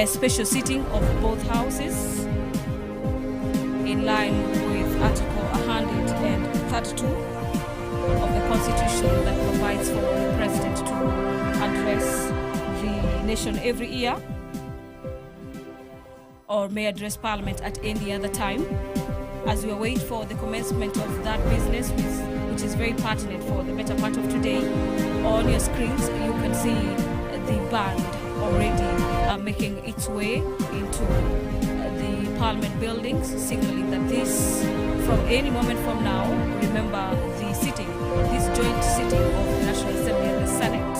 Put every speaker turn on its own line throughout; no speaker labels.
a special sitting of both houses in line with Article 132 of the Constitution that provides for the President to address the nation every year or may address Parliament at any other time. As we await for the commencement of that business, which is very pertinent for the better part of today, on your screens you can see the band already making its way into the Parliament buildings, signaling that this, from any moment from now, remember this joint sitting of the National Assembly and the Senate,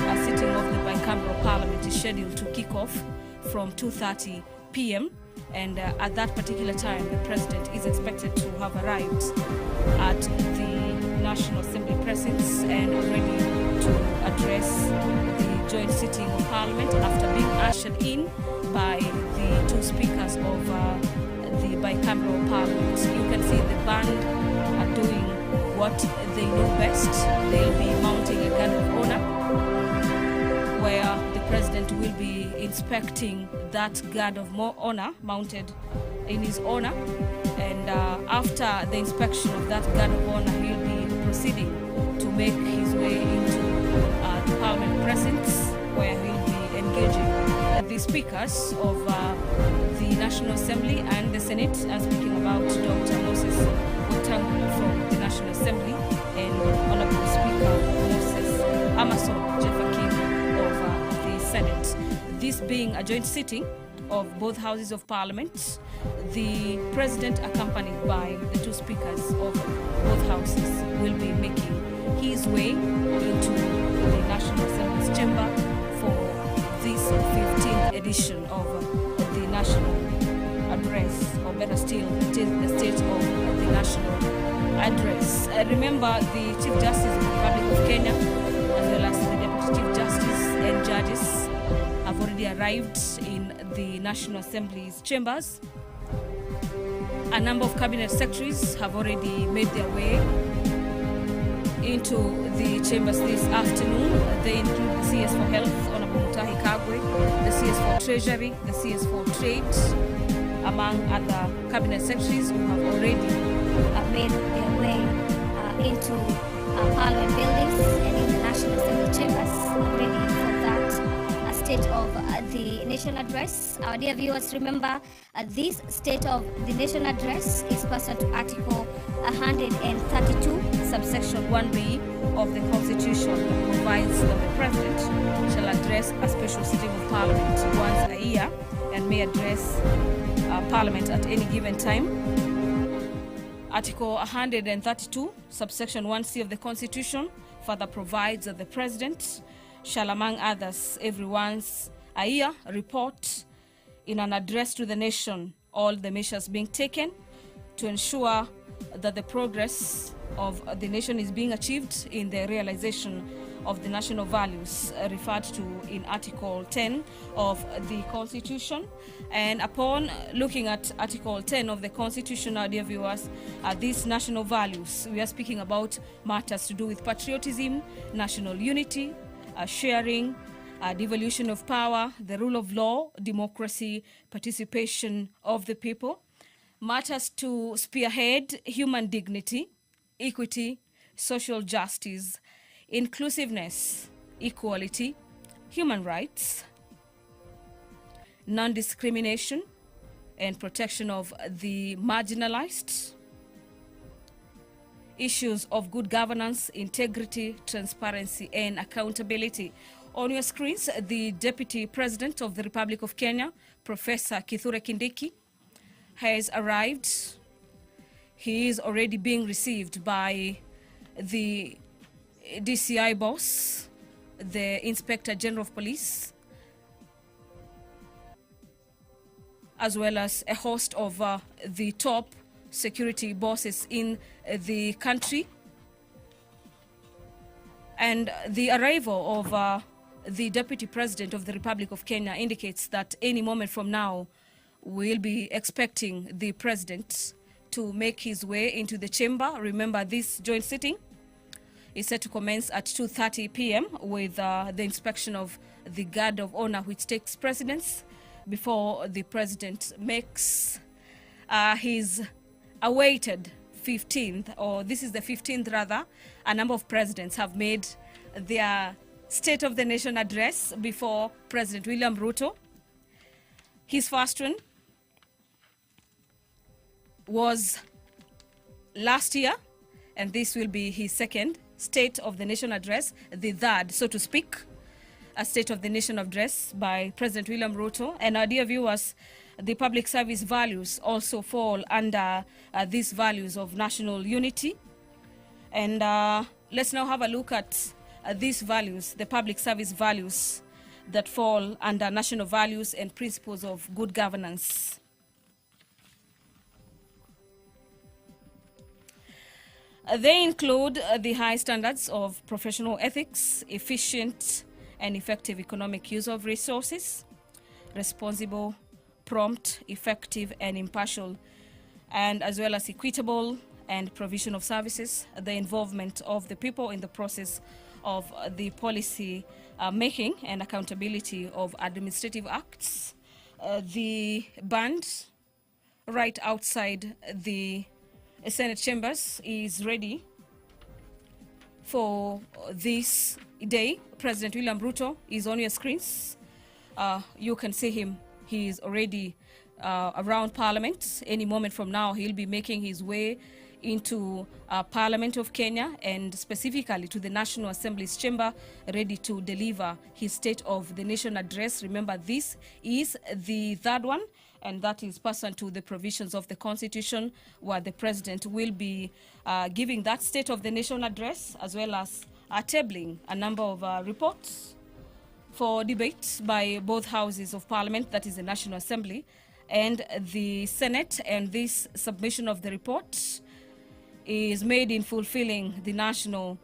a sitting of the bicameral Parliament is scheduled to kick off from 2:30 p.m. And at that particular time, the President is expected to have arrived at the National Assembly presence and ready to address the joint sitting of Parliament after being ushered in by the two speakers of the bicameral Parliament. You can see the band are doing what they know best. They'll be mounting a guard of honor, where the President will be inspecting that guard of honor mounted in his honor, and after the inspection of that guard of honor, he'll be proceeding to make his way into the Parliament presence, where he'll be engaging the speakers of the National Assembly and the Senate. I'm speaking about Dr. Moses Wetangula from the National Assembly and Honorable Speaker Moses Amason Jefferson of the Senate. This being a joint sitting of both houses of Parliament, the President, accompanied by the two speakers of both houses, will be making his way into the National Assembly's chamber for this 15th edition of the National Address, or better still, the State of the National Address. Remember, the Chief Justice of the Republic of Kenya, as well as the Deputy Chief Justice and judges, have already arrived in the National Assembly's chambers. A number of cabinet secretaries have already made their way into the chambers this afternoon. They include the CS for Health, Honorable Mutahi Kagwe, the CS for Treasury, the CS for Trade, among other cabinet secretaries who have already
made their way into Parliament buildings and in the National Assembly chambers, ready for that State of the Nation Address. Our dear viewers, remember this State of the Nation Address is pursuant to Article 132, subsection 1B of the Constitution, that provides that the President shall address a special sitting of Parliament once a year and may address Parliament at any given time. Article 132, subsection 1C of the Constitution further provides that the President shall, among others, every once a year report in an address to the nation all the measures being taken to ensure that the progress of the nation is being achieved in the realization of the national values referred to in Article 10 of the Constitution. And upon looking at Article 10 of the Constitution, our dear viewers, these national values, we are speaking about matters to do with patriotism, national unity, sharing, devolution of power, the rule of law, democracy, participation of the people, matters to spearhead human dignity, equity, social justice, inclusiveness, equality, human rights, non-discrimination, and protection of the marginalized, issues of good governance, integrity, transparency, and accountability. On your screens, the Deputy President of the Republic of Kenya, Professor Kithure Kindiki, has arrived. He is already being received by the DCI boss, the Inspector General of Police, as well as a host of the top security bosses in the country. And the arrival of the Deputy President of the Republic of Kenya indicates that any moment from now, we'll be expecting the President to make his way into the chamber. Remember, this joint sitting is set to commence at 2:30 p.m. with the inspection of the Guard of Honor, which takes precedence.
before the president makes his awaited 15th, or this is the 15th rather, a number of presidents have made their State of the Nation address before President William Ruto. His first one was last year, and this will be his second State of the Nation address, the third, so to speak, a State of the Nation address by President William Ruto. And our dear viewers, the public service values also fall under these values of national unity. And let's now have a look at these values, the public service values that fall under national values and principles of good governance. They include the high standards of professional ethics, efficient and effective economic use of resources, responsible, prompt, effective and impartial, and as well as equitable and provision of services, the involvement of the people in the process of the policy making and accountability of administrative acts. The band right outside the Senate chambers is ready for this day. President William Ruto is on your screens. You can see him. He is already around Parliament. Any moment from now, he'll be making his way into Parliament of Kenya, and specifically to the National Assembly's chamber, ready to deliver his State of the Nation address. Remember, this is the third one, and that is pursuant to the provisions of the Constitution, where the President will be giving that State of the Nation address, as well as tabling a number of reports for debate by both houses of Parliament, that is the National Assembly and the Senate. And this submission of the report is made in fulfilling the national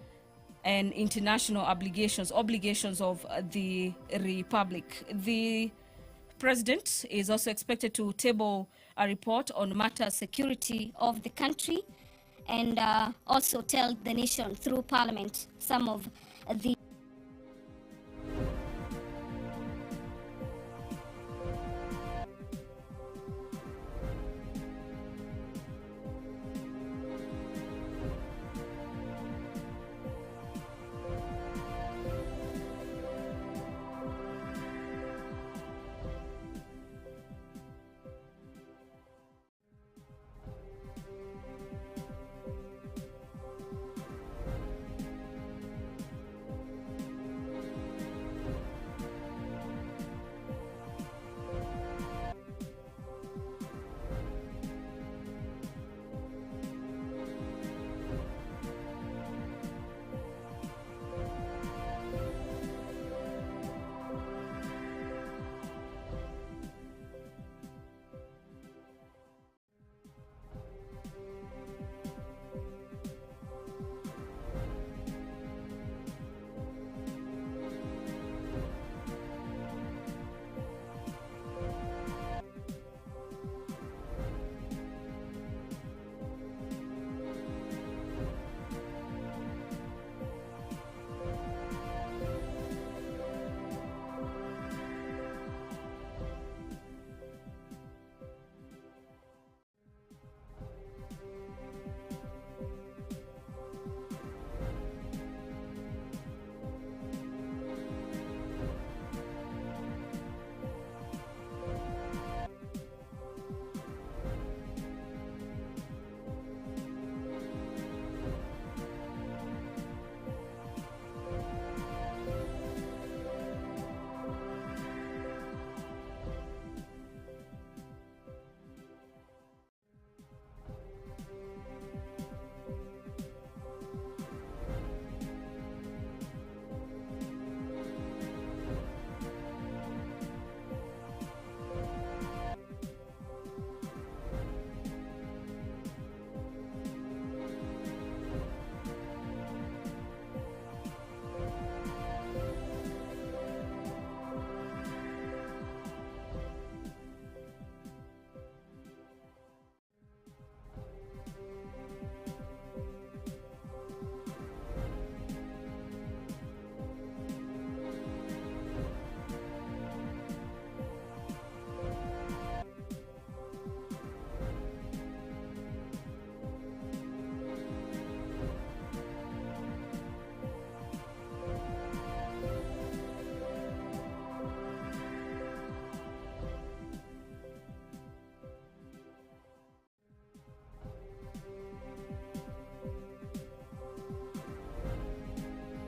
and international obligations of the Republic. The President is also expected to table a report on matters security
of the country, and also tell the nation through Parliament some of the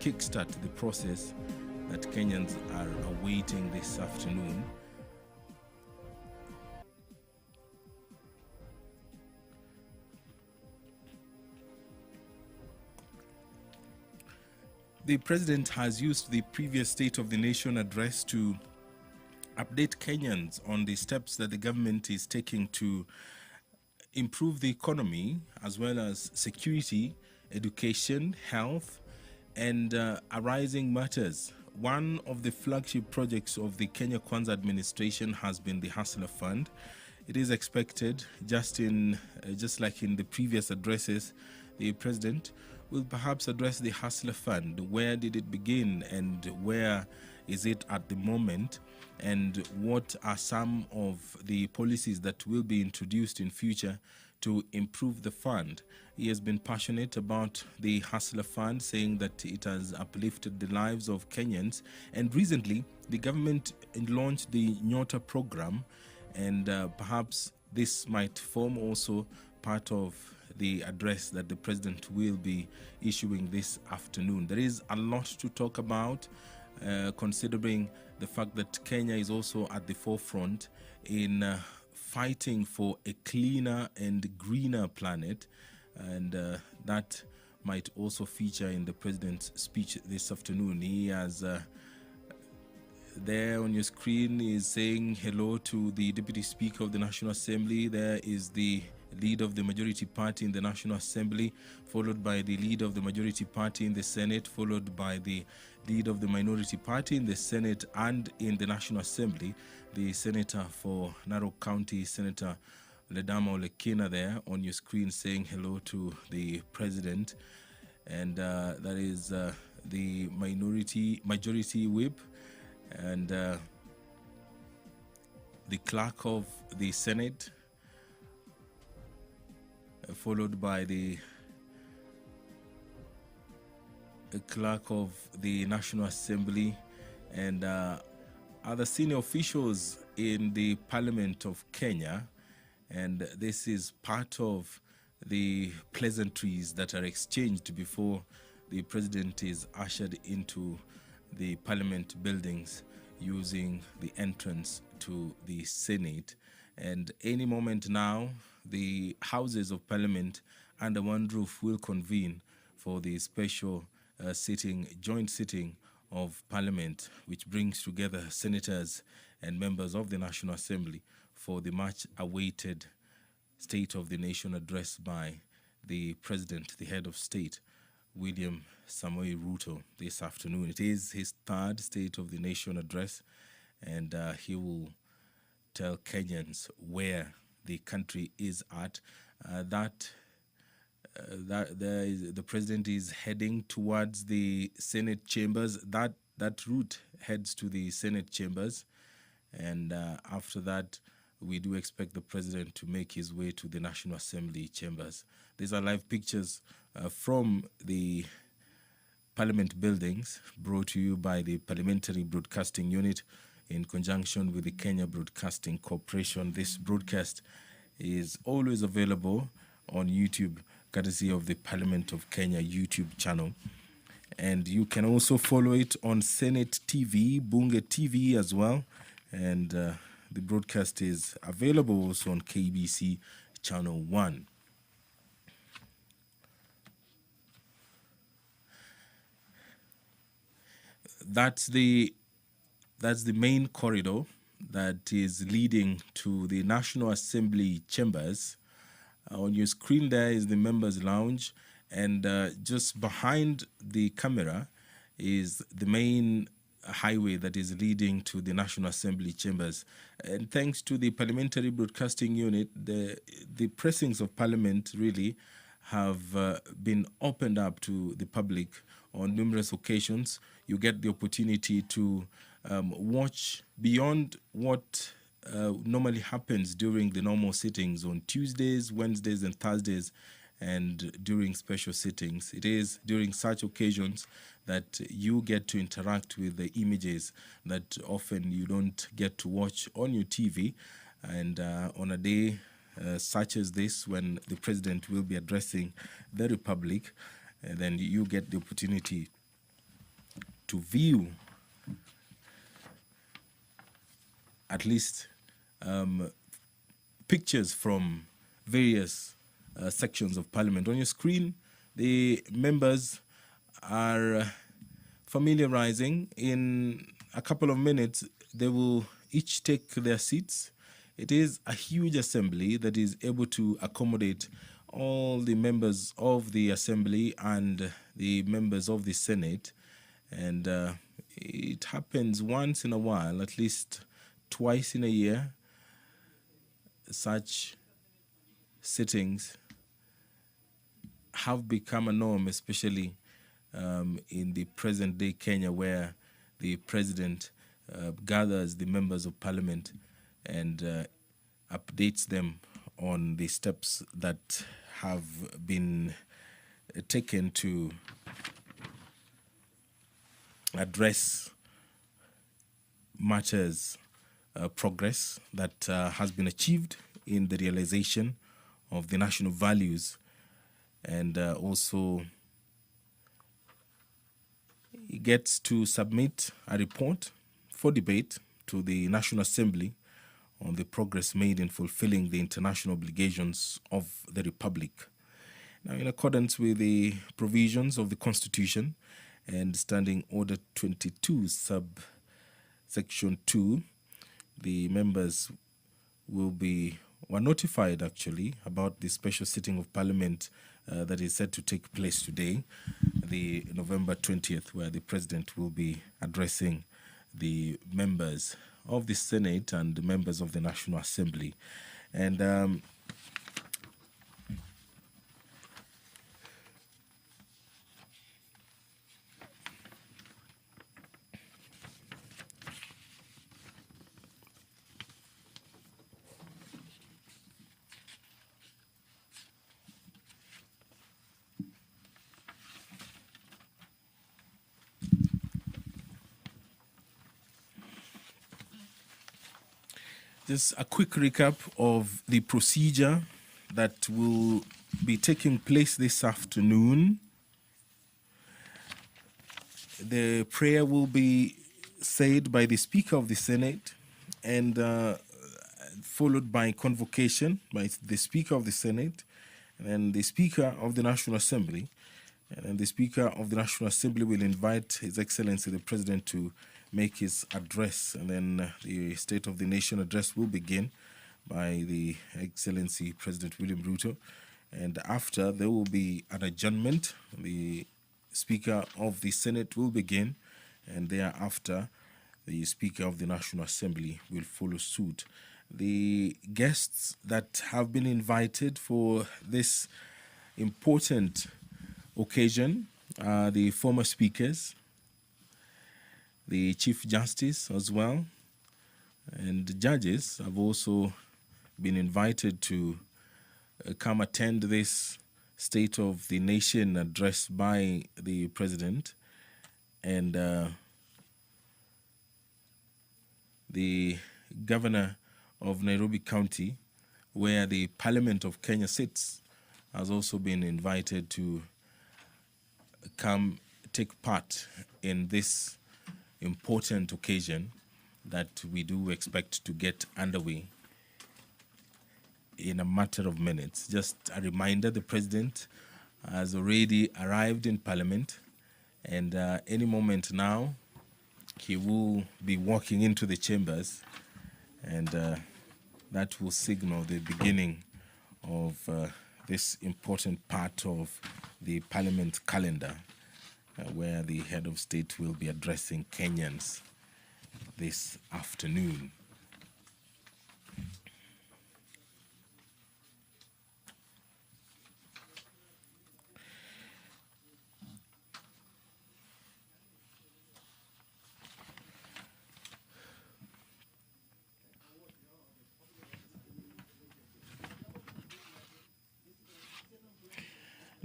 kickstart the process that Kenyans are awaiting this afternoon. The president has used the previous State of the Nation address to update Kenyans on the steps that the government is taking to improve the economy, as well as security, education, health, and arising matters. One of the flagship projects of the Kenya Kwanza administration has been the Hustler Fund. It is expected, just like in the previous addresses, the president will perhaps address the Hustler Fund. Where did it begin and where is it at the moment? And what are some of the policies that will be introduced in future to improve the fund? He has been passionate about the Hustler Fund, saying that it has uplifted the lives of Kenyans. And recently, the government launched the Nyota program, and perhaps this might form also part of the address that the president will be issuing this afternoon. There is a lot to talk about, considering the fact that Kenya is also at the forefront in fighting for a cleaner and greener planet, and that might also feature in the president's speech this afternoon. He has there on your screen is saying hello to the Deputy Speaker of the National Assembly. There is the leader of the majority party in the National Assembly, followed by the leader of the majority party in the Senate, followed by the leader of the minority party in the Senate and in the National Assembly, the Senator for Narok County, Senator Ledama Olekina, there on your screen saying hello to the president. And that is the majority whip and the clerk of the Senate, followed by the clerk of the National Assembly and other senior officials in the Parliament of Kenya. And this is part of the pleasantries that are exchanged before the president is ushered into the Parliament buildings using the entrance to the Senate. And any moment now, the Houses of Parliament under one roof will convene for the special joint sitting of Parliament, which brings together senators and members of the National Assembly for the much-awaited State of the Nation address by the President, the head of state, William Samoei Ruto, this afternoon. It is his third State of the Nation address, and he will tell Kenyans where the country is at. The president is heading towards the Senate chambers. That route heads to the Senate chambers, and after that, we do expect the president to make his way to the National Assembly chambers. These are live pictures from the Parliament buildings, brought to you by the Parliamentary Broadcasting Unit in conjunction with the Kenya Broadcasting Corporation. This broadcast is always available on YouTube, courtesy of the Parliament of Kenya YouTube channel. And you can also follow it on Senate TV, Bunge TV as well. And the broadcast is available also on KBC Channel 1. That's the main corridor that is leading to the National Assembly chambers. On your screen there is the members' lounge, and just behind the camera is the main highway that is leading to the National Assembly chambers. And thanks to the Parliamentary Broadcasting Unit, the pressings of Parliament really have been opened up to the public on numerous occasions. You get the opportunity to watch beyond what normally happens during the normal sittings on Tuesdays, Wednesdays, and Thursdays, and during special sittings. It is during such occasions that you get to interact with the images that often you don't get to watch on your TV. And on a day such as this, when the president will be addressing the Republic, then you get the opportunity to view at least pictures from various sections of Parliament. On your screen, the members are familiarizing. In a couple of minutes, they will each take their seats. It is a huge assembly that is able to accommodate all the members of the assembly and the members of the Senate. And it happens once in a while, at least twice in a year. Such sittings have become a norm, especially in the present day Kenya, where the president gathers the members of parliament and updates them on the steps that have been taken to address matters, progress that has been achieved in the realization of the national values, and also he gets to submit a report for debate to the National Assembly on the progress made in fulfilling the international obligations of the Republic. Now, in accordance with the provisions of the Constitution and Standing Order 22, subsection 2, the members were notified actually about the special sitting of Parliament that is set to take place today, the November 20th, where the President will be addressing the members of the Senate and the members of the National Assembly. And just a quick recap of the procedure that will be taking place this afternoon. The prayer will be said by the Speaker of the Senate and followed by convocation by the Speaker of the Senate and then the Speaker of the National Assembly. And then the Speaker of the National Assembly will invite His Excellency the President to make his address, and then the State of the Nation address will begin by the Excellency President William Ruto, and after there will be an adjournment. The Speaker of the Senate will begin, and thereafter the Speaker of the National Assembly will follow suit. The guests that have been invited for this important occasion are the former speakers, the Chief Justice as well, and the judges have also been invited to come attend this State of the Nation address by the President, and the Governor of Nairobi County, where the Parliament of Kenya sits, has also been invited to come take part in this important occasion that we do expect to get underway in a matter of minutes. Just a reminder, the President has already arrived in Parliament, and any moment now he will be walking into the chambers, and that will signal the beginning of this important part of the Parliament calendar, where the head of state will be addressing Kenyans this afternoon.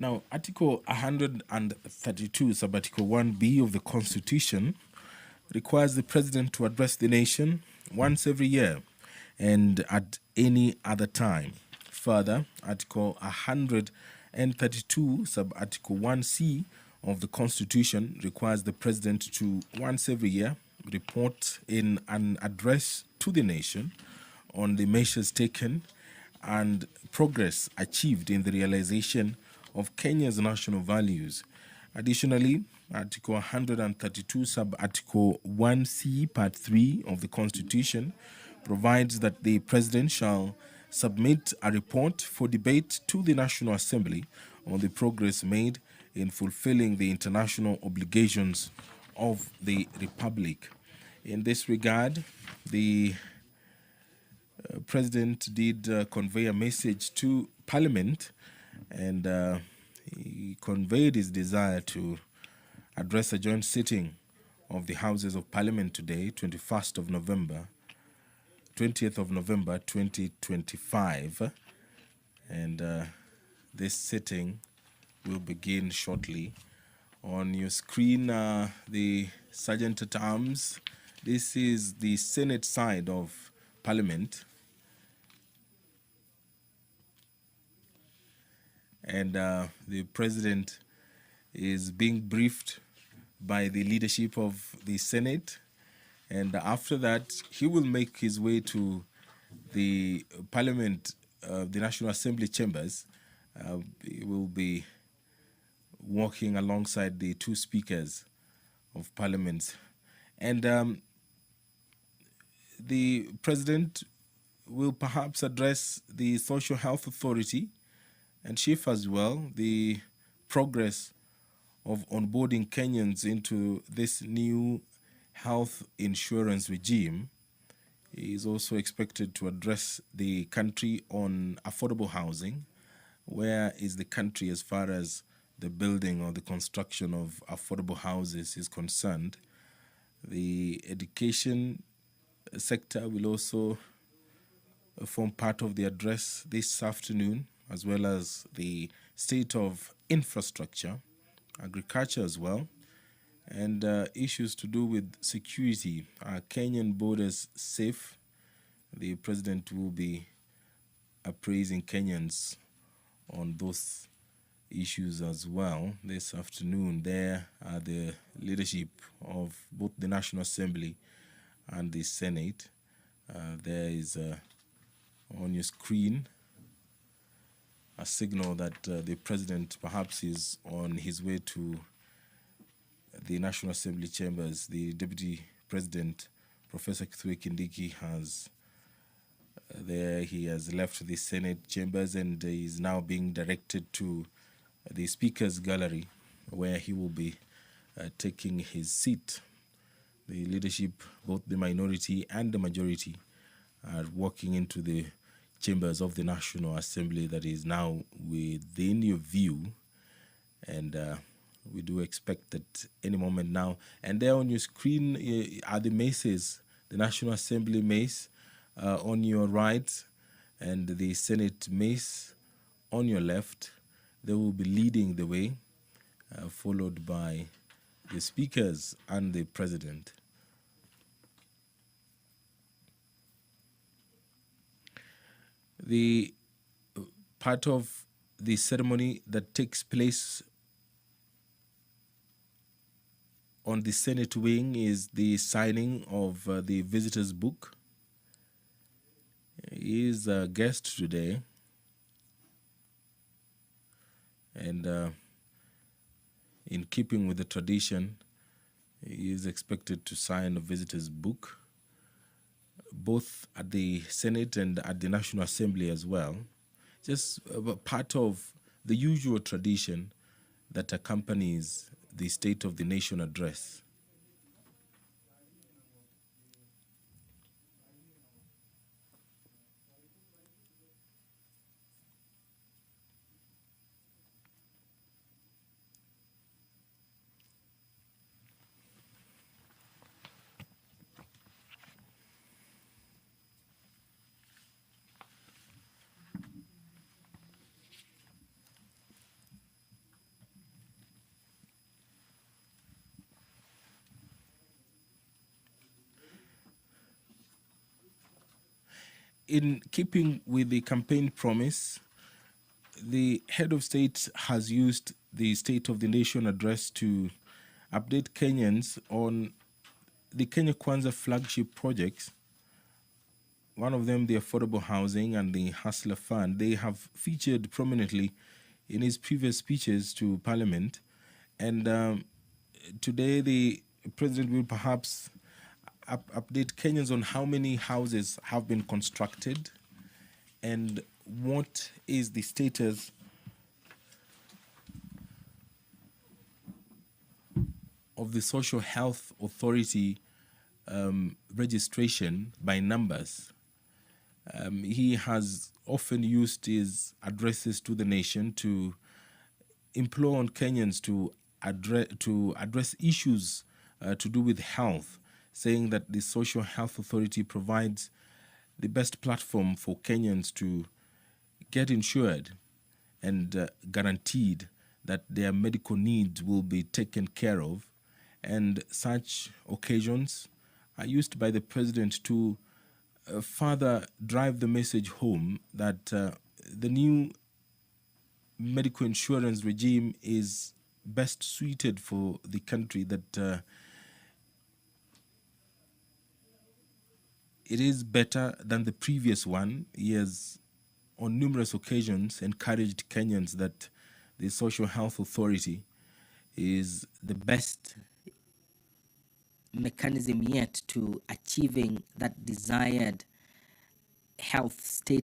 Now, Article 132, Sub-Article 1B of the Constitution requires the President to address the nation once every year and at any other time. Further, Article 132, Sub-Article 1C of the Constitution requires the President to, once every year, report in an address to the nation on the measures taken and progress achieved in the realization of Kenya's national values. Additionally, Article 132, Sub-Article 1C, Part 3 of the Constitution provides that the President shall submit a report for debate to the National Assembly on the progress made in fulfilling the international obligations of the Republic. In this regard, the President did convey a message to Parliament, and he conveyed his desire to address a joint sitting of the Houses of Parliament today, 20th of November 2025, and this sitting will begin shortly. On your screen, the Sergeant at Arms. This is the Senate side of Parliament. And the President is being briefed by the leadership of the Senate. And after that, he will make his way to the Parliament, the National Assembly chambers. He will be walking alongside the two speakers of Parliament. And the President will perhaps address the Social Health Authority and chief as well, the progress of onboarding Kenyans into this new health insurance regime. He is also expected to address the country on affordable housing. Where is the country as far as the building or the construction of affordable houses is concerned? The education sector will also form part of the address this afternoon, as well as the state of infrastructure, agriculture as well, and issues to do with security. Are Kenyan borders safe? The President will be appraising Kenyans on those issues as well this afternoon. There are the leadership of both the National Assembly and the Senate. There is on your screen a signal that the President perhaps is on his way to the National Assembly chambers. The Deputy President, Professor Kithure Kindiki, has he has left the Senate chambers and is now being directed to the Speaker's Gallery, where he will be taking his seat. The leadership, both the minority and the majority, are walking into the chambers of the National Assembly that is now within your view, and we do expect that any moment now. And there on your screen are the maces, the National Assembly mace on your right and the Senate mace on your left. They will be leading the way, followed by the speakers and the President. The part of the ceremony that takes place on the Senate wing is the signing of the visitor's book. He is a guest today, and in keeping with the tradition, he is expected to sign a visitor's book, both at the Senate and at the National Assembly as well. Just part of the usual tradition that accompanies the State of the Nation address. In keeping with the campaign promise, the head of state has used the State of the Nation address to update Kenyans on the Kenya Kwanza flagship projects. One of them, the affordable housing and the Hustler Fund, they have featured prominently in his previous speeches to Parliament. And today, the President will perhaps update Kenyans on how many houses have been constructed and what is the status of the Social Health Authority registration by numbers. He has often used his addresses to the nation to implore on Kenyans to address issues to do with health, saying that the Social Health Authority provides the best platform for Kenyans to get insured and guaranteed that their medical needs will be taken care of. And such occasions are used by the president to further drive the message home that the new medical insurance regime is best suited for the country, that it is better than the previous one. He has on numerous occasions encouraged Kenyans that the Social Health Authority is the best
mechanism yet to achieving that desired health state.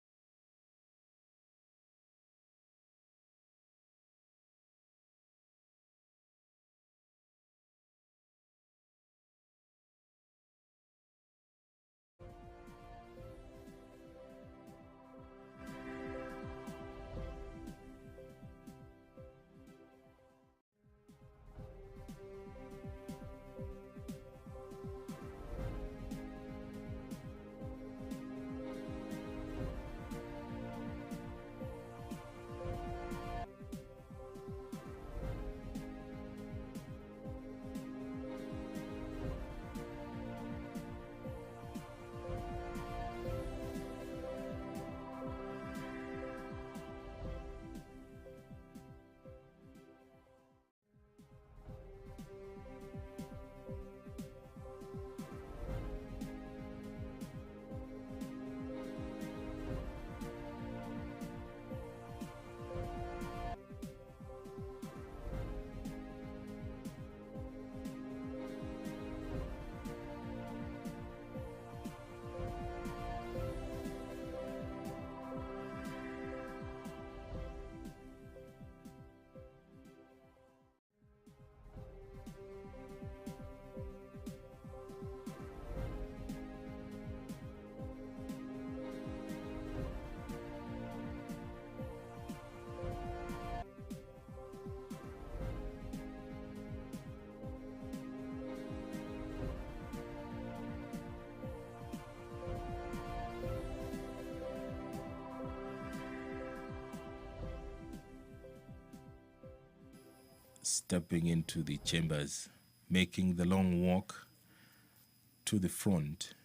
Stepping into the chambers, making the long walk to the front.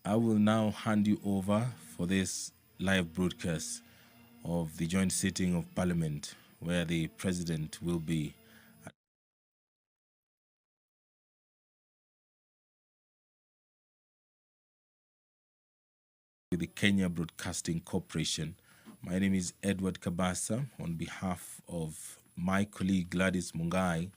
I will now hand you over for this live broadcast of the joint sitting of Parliament, where the President will be with the Kenya Broadcasting Corporation. My name is Edward Kabasa. On behalf of my colleague Gladys Mungai,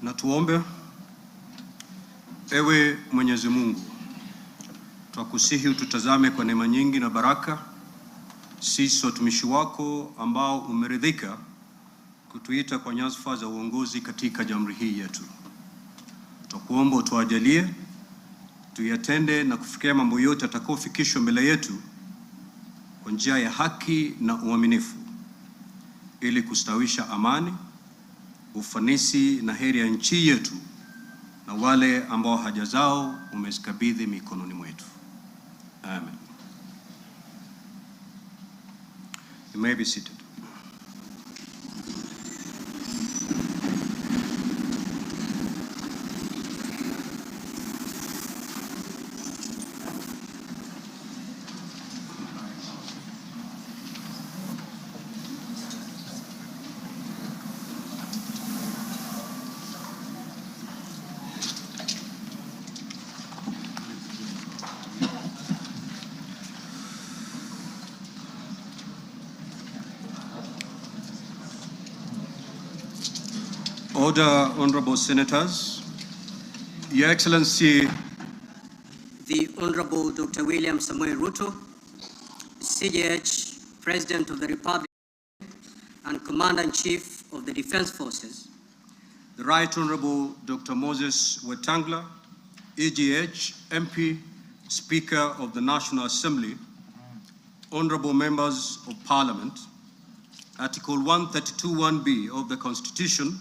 Na tuombe. Ewe Mwenyezi Mungu, twakusihi ututazame kwa neema nyingi na baraka, sisi watumishi wako ambao umeridhika kutuita kwa nyadhifa za uongozi katika jamhuri hii yetu. Twakuomba utuajalie tuyatende na kufikia mambo yote atakayofikishwa mbele yetu kwa njia ya haki na uaminifu, ili kustawisha amani, ufanisi na heri ya nchi yetu na wale ambao haja zao umezikabidhi mikononi mwetu. Amen. You may be seated. Order, Honorable Senators. Your Excellency,
the Honorable Dr. William Samoei Ruto, CJH, President of the Republic and Commander-in-Chief of the Defense Forces.
the Right Honorable Dr. Moses Wetangula, EGH, MP, Speaker of the National Assembly, Honorable Members of Parliament, Article 132(1)(b) of the Constitution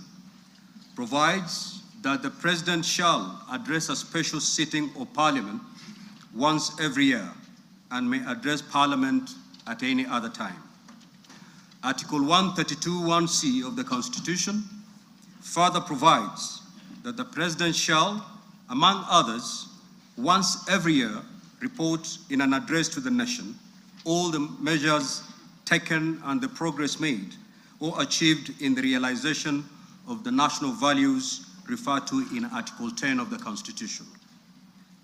provides that the President shall address a special sitting of Parliament once every year and may address Parliament at any other time. Article 132(1)(c) of the Constitution further provides that the President shall, among others, once every year report in an address to the nation all the measures taken and the progress made or achieved in the realization of the national values referred to in Article 10 of the Constitution.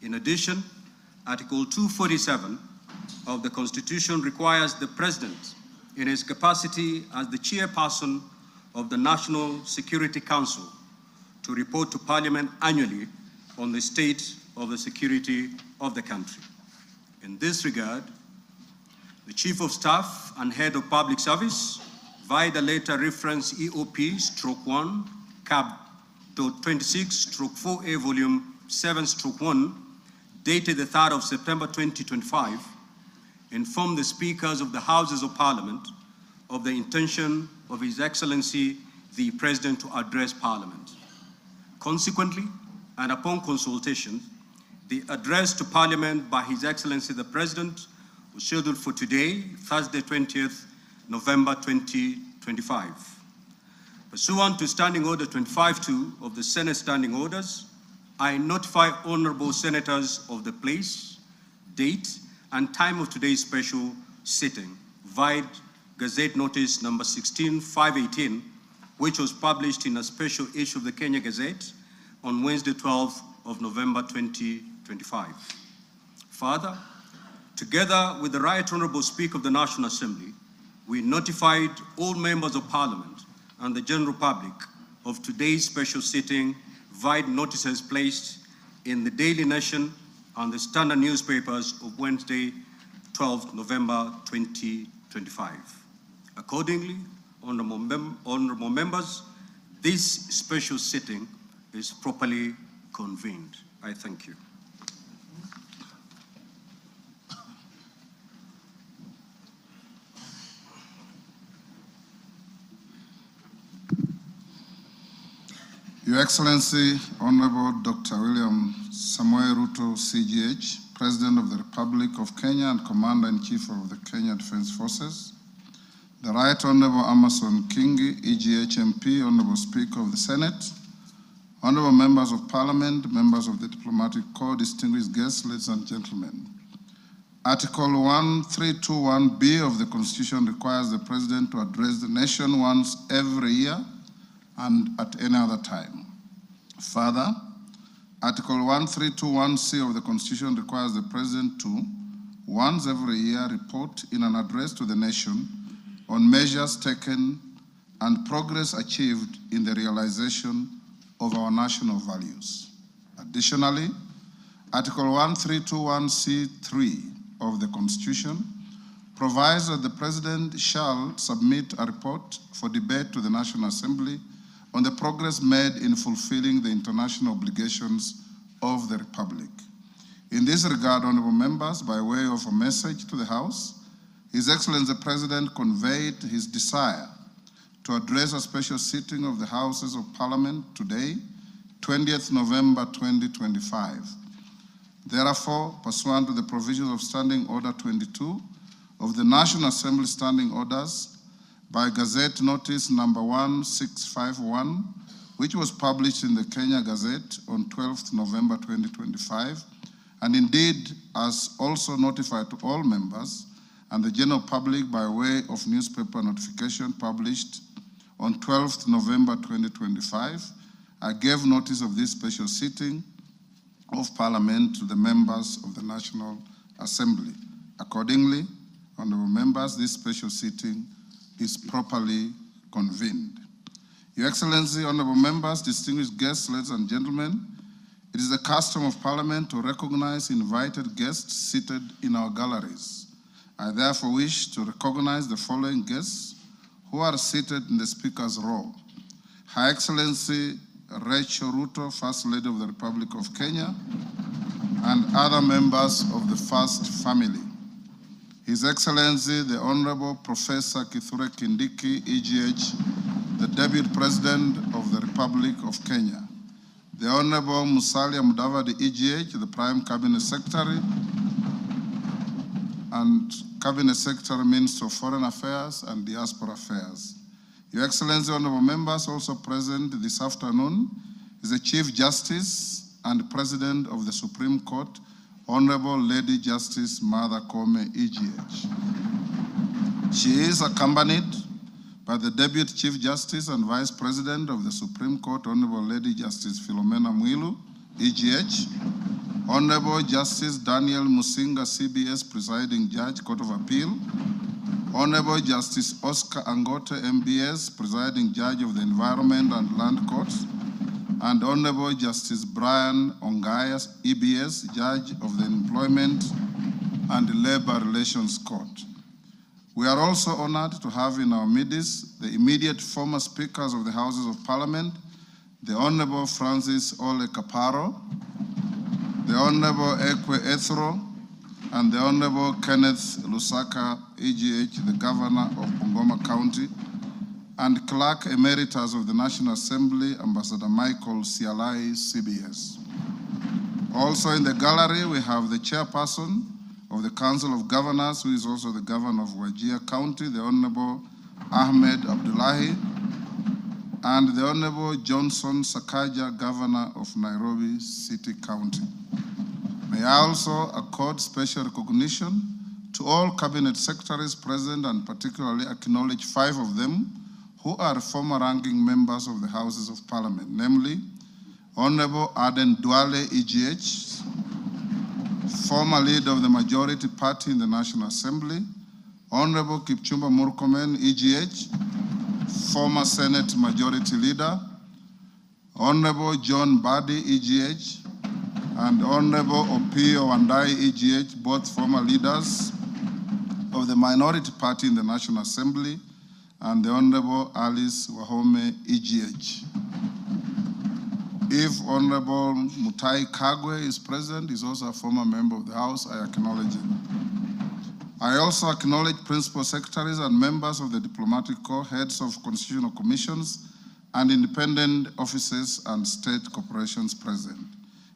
In addition, Article 247 of the Constitution requires the President, in his capacity as the chairperson of the National Security Council, to report to Parliament annually on the state of the security of the country. In this regard, the Chief of Staff and Head of Public Service, via the letter reference EOP/1 Cap.26/4A Volume 7/1, dated the 3rd of September 2025, informed the Speakers of the Houses of Parliament of the intention of His Excellency the President to address Parliament. Consequently, and upon consultation, the address to Parliament by His Excellency the President was scheduled for today, Thursday, 20th November 2025. Pursuant to Standing Order 25(2) of the Senate Standing Orders, I notify honorable senators of the place, date, and time of today's special sitting via Gazette Notice number 16/518, which was published in a special issue of the Kenya Gazette on Wednesday, 12th of November 2025. Further, together with the Right Honorable Speaker of the National Assembly, we notified all members of Parliament and the general public of today's special sitting via notices placed in the Daily Nation and the Standard newspapers of Wednesday, 12th November 2025. Accordingly, honorable members, this special sitting is properly convened. I thank you.
Your Excellency, Honorable Dr. William Samoei Ruto, CGH, President of the Republic of Kenya and Commander-in-Chief of the Kenya Defense Forces, the Right Honorable Amason Kingi, EGH MP, Honorable Speaker of the Senate, Honorable Members of Parliament, members of the Diplomatic Corps, distinguished guests, ladies and gentlemen. Article 1321(b) of the Constitution requires the President to address the nation once every year and at any other time. Further, Article 1321C of the Constitution requires the President to, once every year, report in an address to the nation on measures taken and progress achieved in the realization of our national values. Additionally, Article 1321C3 of the Constitution provides that the President shall submit a report for debate to the National Assembly on the progress made in fulfilling the international obligations of the Republic. In this regard, honorable members, by way of a message to the House, His Excellency the President conveyed his desire to address a special sitting of the Houses of Parliament today, 20th November 2025. Therefore, pursuant to the provisions of Standing Order 22 of the National Assembly Standing Orders, by Gazette Notice number 1651, which was published in the Kenya Gazette on 12th November 2025, and indeed as also notified to all members and the general public by way of newspaper notification published on 12th November 2025, I gave notice of this special sitting of Parliament to the members of the National Assembly. Accordingly, honorable members, this special sitting is properly convened. Your Excellency, honorable members, distinguished guests, ladies and gentlemen, it is the custom of Parliament to recognize invited guests seated in our galleries. I therefore wish to recognize the following guests who are seated in the Speaker's row. Her Excellency Rachel Ruto, First Lady of the Republic of Kenya, and other members of the First Family. His Excellency, the Honorable Professor Kithure Kindiki, EGH, the Deputy President of the Republic of Kenya. The Honorable Musalia Mudavadi, EGH, the Prime Cabinet Secretary, and Cabinet Secretary, Minister of Foreign Affairs and Diaspora Affairs. Your Excellency, honorable members, also present this afternoon is the Chief Justice and President of the Supreme Court, Honorable Lady Justice Martha Koome, EGH. She is accompanied by the Deputy Chief Justice and Vice President of the Supreme Court, Honorable Lady Justice Philomena Mwilu, EGH, Honorable Justice Daniel Musinga, CBS Presiding Judge, Court of Appeal, Honorable Justice Oscar Angote, MBS, Presiding Judge of the Environment and Land Court, and Honorable Justice Brian Ongaya, EBS, Judge of the Employment and Labor Relations Court. We are also honored to have in our midst the immediate former Speakers of the Houses of Parliament, the Honorable Francis Ole Kaparo, the Honorable Ekwe Ethro, and the Honorable Kenneth Lusaka, EGH, the Governor of Bungoma County, and Clerk Emeritus of the National Assembly, Ambassador Michael Sialai, CBS. Also in the gallery, we have the Chairperson of the Council of Governors, who is also the Governor of Wajir County, the Honorable Ahmed Abdullahi, and the Honorable Johnson Sakaja, Governor of Nairobi City County. May I also accord special recognition to all Cabinet Secretaries present and particularly acknowledge 5 of them who are former ranking members of the Houses of Parliament, namely Honorable Aden Duale, EGH, former leader of the majority party in the National Assembly, Honorable Kipchumba Murkomen, EGH, former Senate Majority Leader, Honorable John Badi, EGH, and Honorable Opio Wandai, EGH, both former leaders of the minority party in the National Assembly, and the Honorable Alice Wahome, EGH. If Honorable Mutai Kagwe is present, he's also a former member of the House, I acknowledge him. I also acknowledge Principal Secretaries and members of the Diplomatic Corps, heads of constitutional commissions, and independent offices and state corporations present.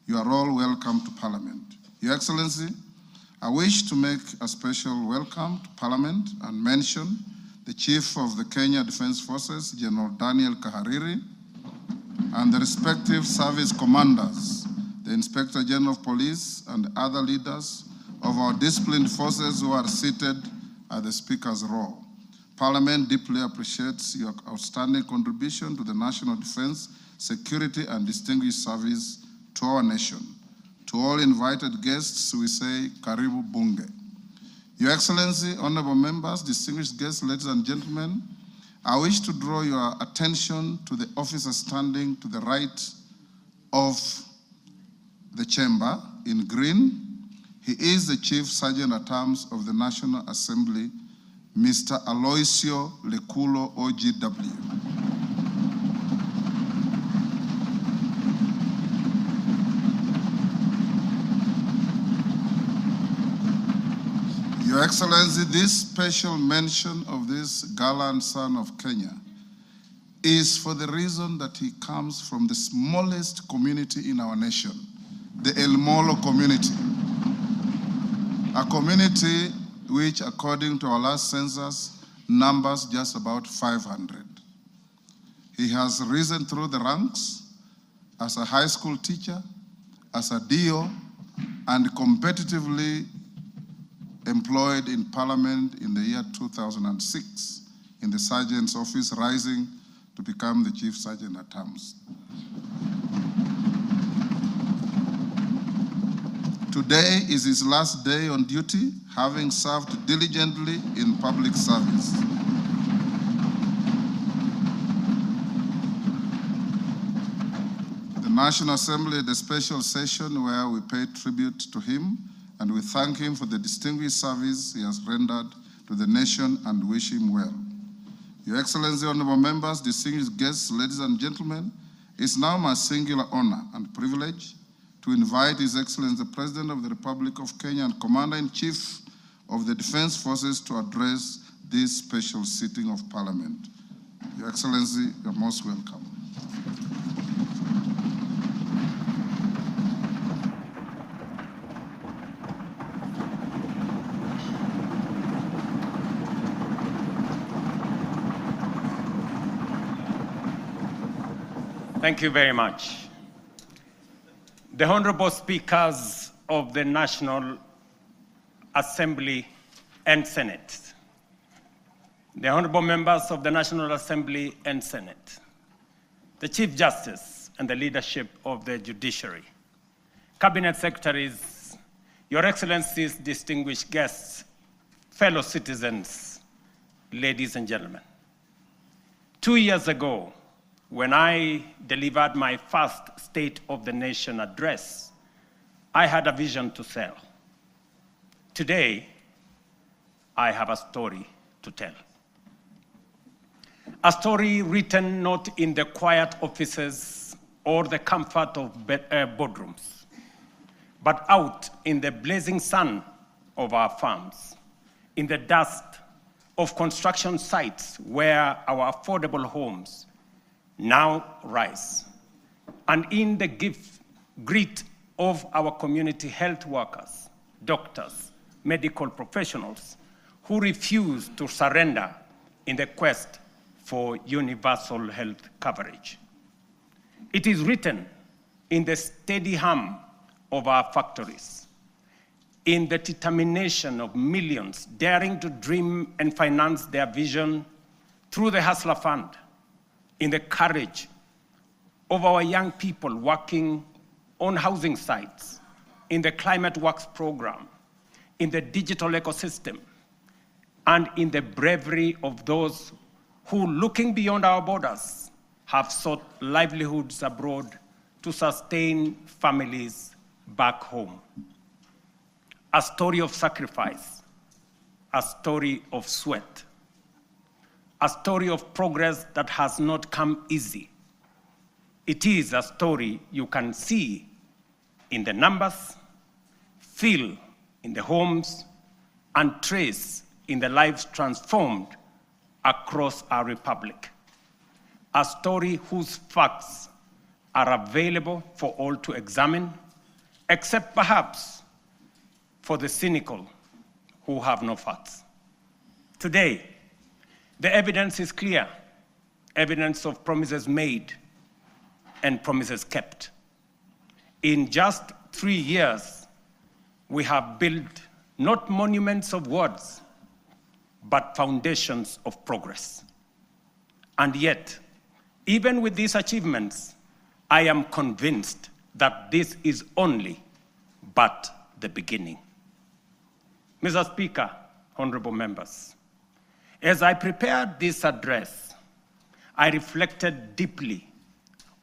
You are all welcome to Parliament. Your Excellency, I wish to make a special welcome to Parliament and mention the Chief of the Kenya Defense Forces, General Daniel Kahariri, and the respective service commanders, the Inspector General of Police, and other leaders of our disciplined forces who are seated at the Speaker's row. Parliament deeply appreciates your outstanding contribution to the national defense security, and distinguished service to our nation. To all invited guests, we say, Karibu Bunge. Your Excellency, honorable members, distinguished guests, ladies and gentlemen, I wish to draw your attention to the officer standing to the right of the chamber in green. He is the Chief Sergeant at Arms of the National Assembly, Mr. Aloisio Lekulo, OGW. Your Excellency, this special mention of this gallant son of Kenya is for the reason that he comes from the smallest community in our nation, the El Molo community, a community which, according to our last census, numbers just about 500. He has risen through the ranks as a high school teacher, as a DO, and competitively employed in Parliament in the year 2006 in the Sergeant's office, rising to become the Chief Sergeant at Arms. Today is his last day on duty, having served diligently in public service. The National Assembly had a special session where we paid tribute to him, and we thank him for the distinguished service he has rendered to the nation and wish him well. Your Excellency, honorable members, distinguished guests, ladies and gentlemen, it's now my singular honor and privilege to invite His Excellency, the President of the Republic of Kenya and Commander-in-Chief of the Defense Forces to address this special sitting of Parliament. Your Excellency, you're most welcome.
Thank you very much. The Honorable Speakers of the National Assembly and Senate, the Honorable Members of the National Assembly and Senate, the Chief Justice and the leadership of the Judiciary, Cabinet Secretaries, Your Excellencies, distinguished guests, fellow citizens, ladies and gentlemen. 2 years ago, when I delivered my first State of the Nation address, I had a vision to tell. Today, I have a story to tell. A story written not in the quiet offices or the comfort of boardrooms, but out in the blazing sun of our farms, in the dust of construction sites where our affordable homes now rise, and in the grit of our community health workers, doctors, medical professionals who refuse to surrender in the quest for universal health coverage. It is written in the steady hum of our factories, in the determination of millions daring to dream and finance their vision through the Hustler Fund, in the courage of our young people working on housing sites, in the Climate Works program, in the digital ecosystem, and in the bravery of those who, looking beyond our borders, have sought livelihoods abroad to sustain families back home. A story of sacrifice, a story of sweat, a story of progress that has not come easy. It is a story you can see in the numbers, feel in the homes, and trace in the lives transformed across our republic. A story whose facts are available for all to examine, except perhaps for the cynical who have no facts. Today, the evidence is clear, evidence of promises made and promises kept. In just 3 years, we have built not monuments of words, but foundations of progress. And yet, even with these achievements, I am convinced that this is only but the beginning. Mr. Speaker, honorable members, as I prepared this address, I reflected deeply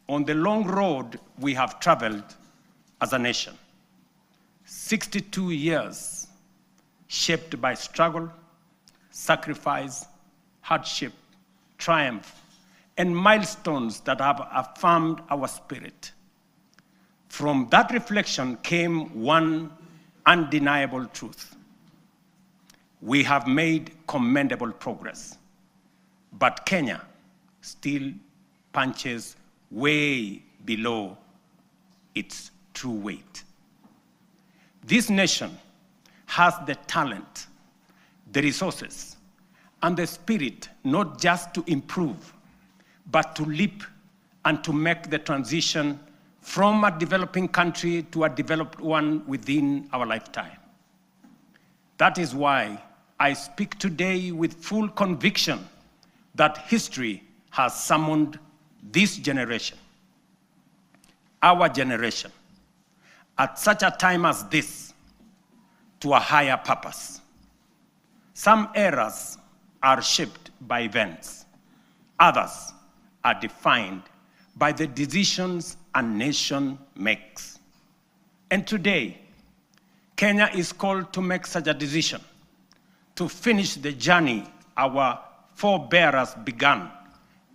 on the long road we have traveled as a nation. 62 years shaped by struggle, sacrifice, hardship, triumph, and milestones that have affirmed our spirit. From that reflection came one undeniable truth. We have made commendable progress, but Kenya still punches way below its true weight. This nation has the talent, the resources, and the spirit not just to improve, but to leap and to make the transition from a developing country to a developed one within our lifetime. That is why I speak today with full conviction that history has summoned this generation, our generation, at such a time as this, to a higher purpose. Some eras are shaped by events. Others are defined by the decisions a nation makes. And today, Kenya is called to make such a decision, to finish the journey our forebears began,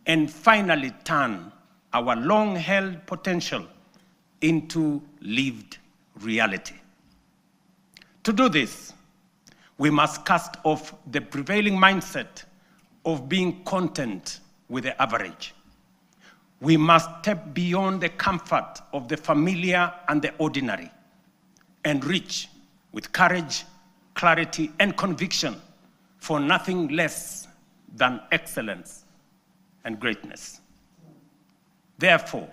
and finally turn our long-held potential into lived reality. To do this, we must cast off the prevailing mindset of being content with the average. We must step beyond the comfort of the familiar and the ordinary and reach with courage, clarity, and conviction for nothing less than excellence and greatness. Therefore,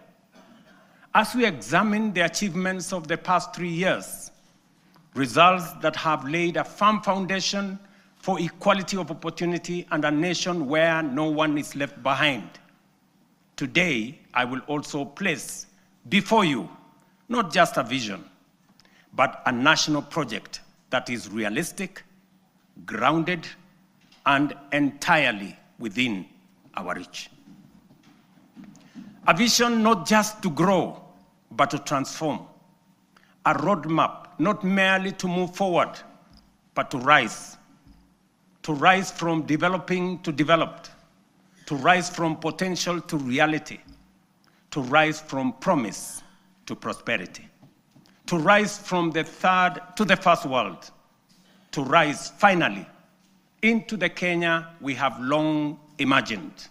as we examine the achievements of the past 3 years, results that have laid a firm foundation for equality of opportunity and a nation where no one is left behind, today I will also place before you not just a vision, but a national project that is realistic, grounded, and entirely within our reach. A vision not just to grow, but to transform. A roadmap not merely to move forward, but to rise from developing to developed, to rise from potential to reality, to rise from promise to prosperity, to rise from the third to the first world, to rise finally into the Kenya we have long imagined,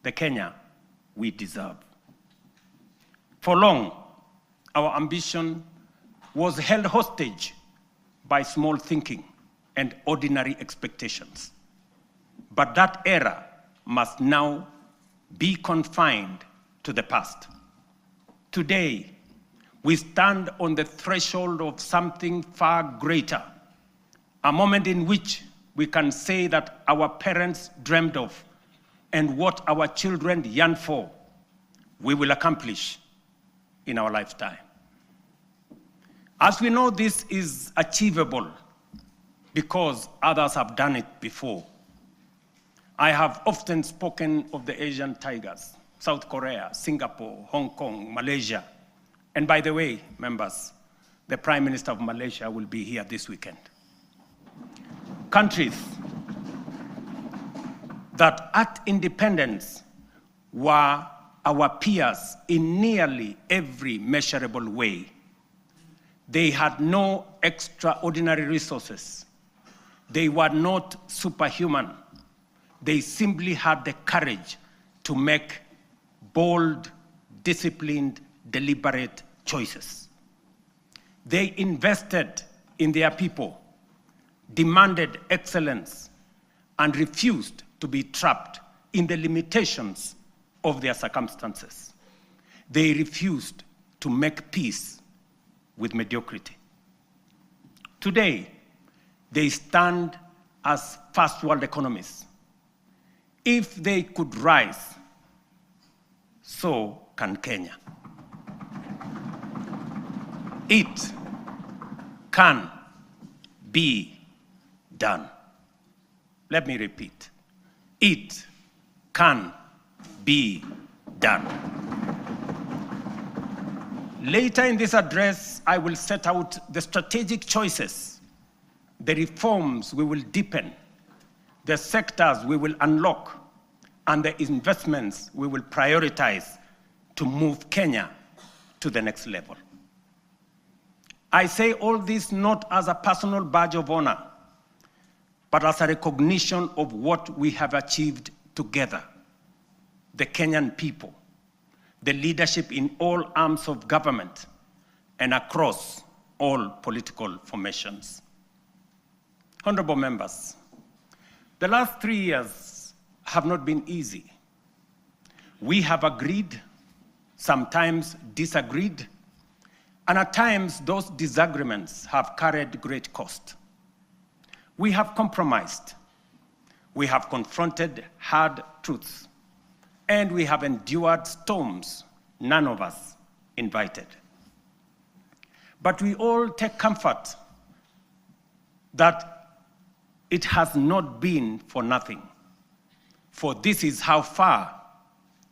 the Kenya we deserve. For long, our ambition was held hostage by small thinking and ordinary expectations. But that era must now be confined to the past. Today, we stand on the threshold of something far greater, a moment in which we can say that our parents dreamed of and what our children yearn for, we will accomplish in our lifetime. As we know, this is achievable because others have done it before. I have often spoken of the Asian tigers, South Korea, Singapore, Hong Kong, Malaysia. And by the way, members, the Prime Minister of Malaysia will be here this weekend. Countries that at independence were our peers in nearly every measurable way. They had no extraordinary resources. They were not superhuman. They simply had the courage to make bold, disciplined, deliberate choices. They invested in their people, demanded excellence, and refused to be trapped in the limitations of their circumstances. They refused to make peace with mediocrity. Today, they stand as first world economies. If they could rise, so can Kenya. It can be done. Let me repeat. It can be done. Later in this address, I will set out the strategic choices, the reforms we will deepen, the sectors we will unlock, and the investments we will prioritize to move Kenya to the next level. I say all this not as a personal badge of honor, but as a recognition of what we have achieved together, the Kenyan people, the leadership in all arms of government, and across all political formations. Honorable members, the last 3 years have not been easy. We have agreed, sometimes disagreed, and at times those disagreements have carried great cost. We have compromised, we have confronted hard truths, and we have endured storms none of us invited. But we all take comfort that it has not been for nothing, for this is how far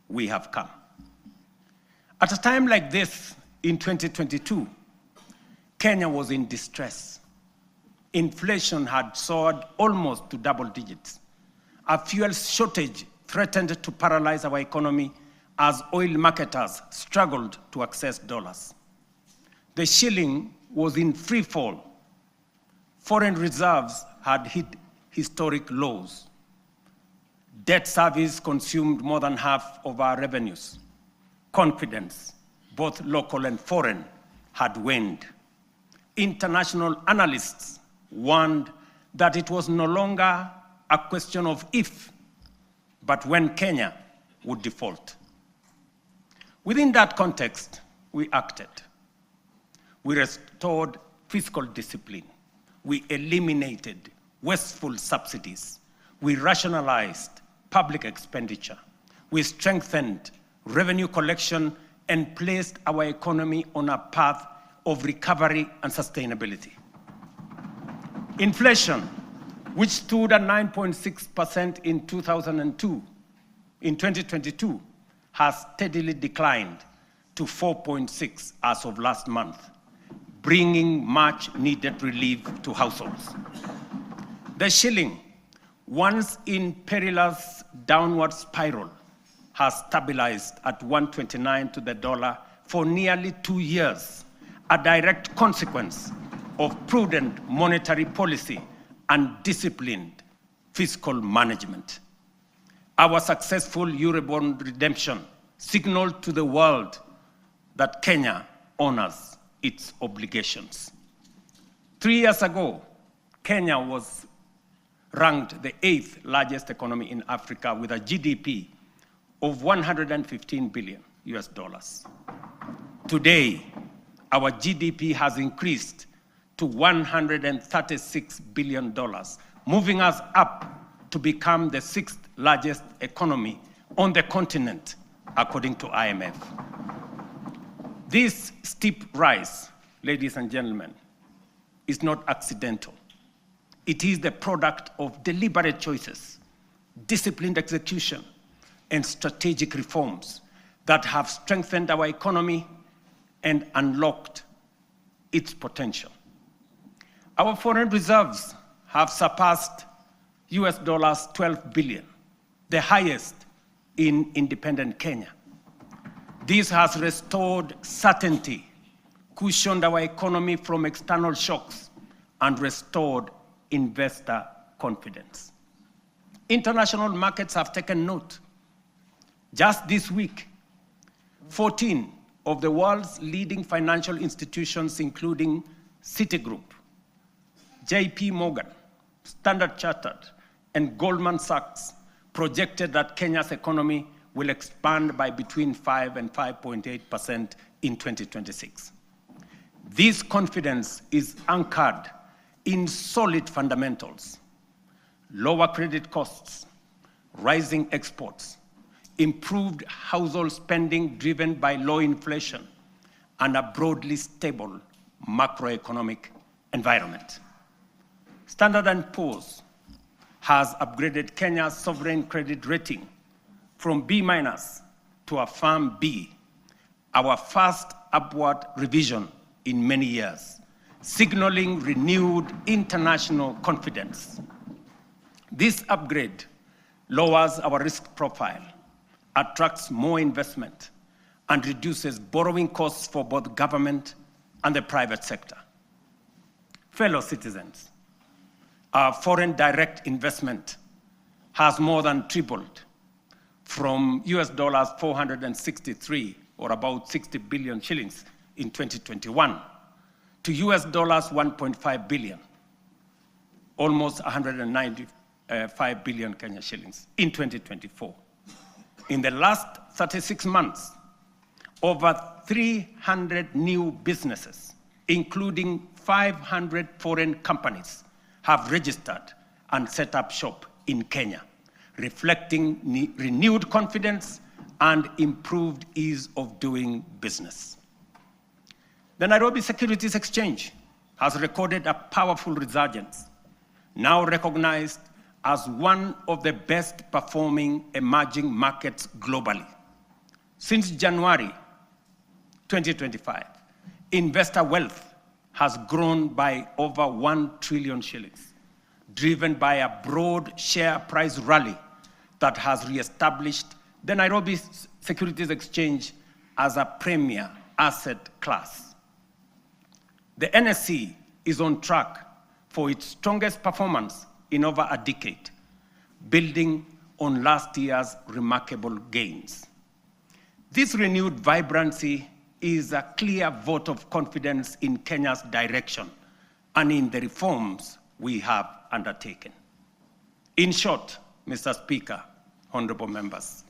we have come. At a time like this, in 2022, Kenya was in distress. Inflation had soared almost to double digits. A fuel shortage threatened to paralyze our economy as oil marketers struggled to access dollars. The shilling was in free fall. Foreign reserves had hit historic lows. Debt service consumed more than half of our revenues. Confidence, both local and foreign, had waned. International analysts warned that it was no longer a question of if, but when Kenya would default. Within that context, we acted. We restored fiscal discipline. We eliminated wasteful subsidies. We rationalized public expenditure. We strengthened revenue collection and placed our economy on a path of recovery and sustainability. Inflation, which stood at 9.6% in 2002, in 2022, has steadily declined to 4.6% as of last month, bringing much needed relief to households. The shilling, once in perilous downward spiral, has stabilized at 129 to the dollar for nearly 2 years, a direct consequence of prudent monetary policy and disciplined fiscal management. Our successful Eurobond redemption signaled to the world that Kenya honors its obligations. 3 years ago, Kenya was ranked the 8th largest economy in Africa with a GDP of $115 billion. Today, our GDP has increased to $136 billion, moving us up to become the 6th largest economy on the continent, according to IMF. This steep rise, ladies and gentlemen, is not accidental. It is the product of deliberate choices, disciplined execution, and strategic reforms that have strengthened our economy and unlocked its potential. Our foreign reserves have surpassed $12 billion, the highest in independent Kenya. This has restored certainty, cushioned our economy from external shocks, and restored investor confidence. International markets have taken note. Just this week, 14 of the world's leading financial institutions, including Citigroup, JP Morgan, Standard Chartered, and Goldman Sachs, projected that Kenya's economy will expand by between 5 and 5.8% in 2026. This confidence is anchored in solid fundamentals: lower credit costs, rising exports, improved household spending driven by low inflation, and a broadly stable macroeconomic environment. Standard & Poor's has upgraded Kenya's sovereign credit rating from B- to a firm B, our first upward revision in many years, signaling renewed international confidence. This upgrade lowers our risk profile, attracts more investment, and reduces borrowing costs for both government and the private sector. Fellow citizens, our foreign direct investment has more than tripled from US dollars 463, or about 60 billion shillings in 2021, to US dollars 1.5 billion, almost 195 billion Kenya shillings in 2024. In the last 36 months, over 300 new businesses, including 500 foreign companies, have registered and set up shop in Kenya, reflecting renewed confidence and improved ease of doing business. The Nairobi Securities Exchange has recorded a powerful resurgence, now recognized as one of the best performing emerging markets globally. Since January 2025, investor wealth has grown by over 1 trillion shillings, driven by a broad share price rally that has reestablished the Nairobi Securities Exchange as a premier asset class. The NSE is on track for its strongest performance in over a decade, building on last year's remarkable gains. This renewed vibrancy is a clear vote of confidence in Kenya's direction and in the reforms we have undertaken. In short, Mr. Speaker, honorable members,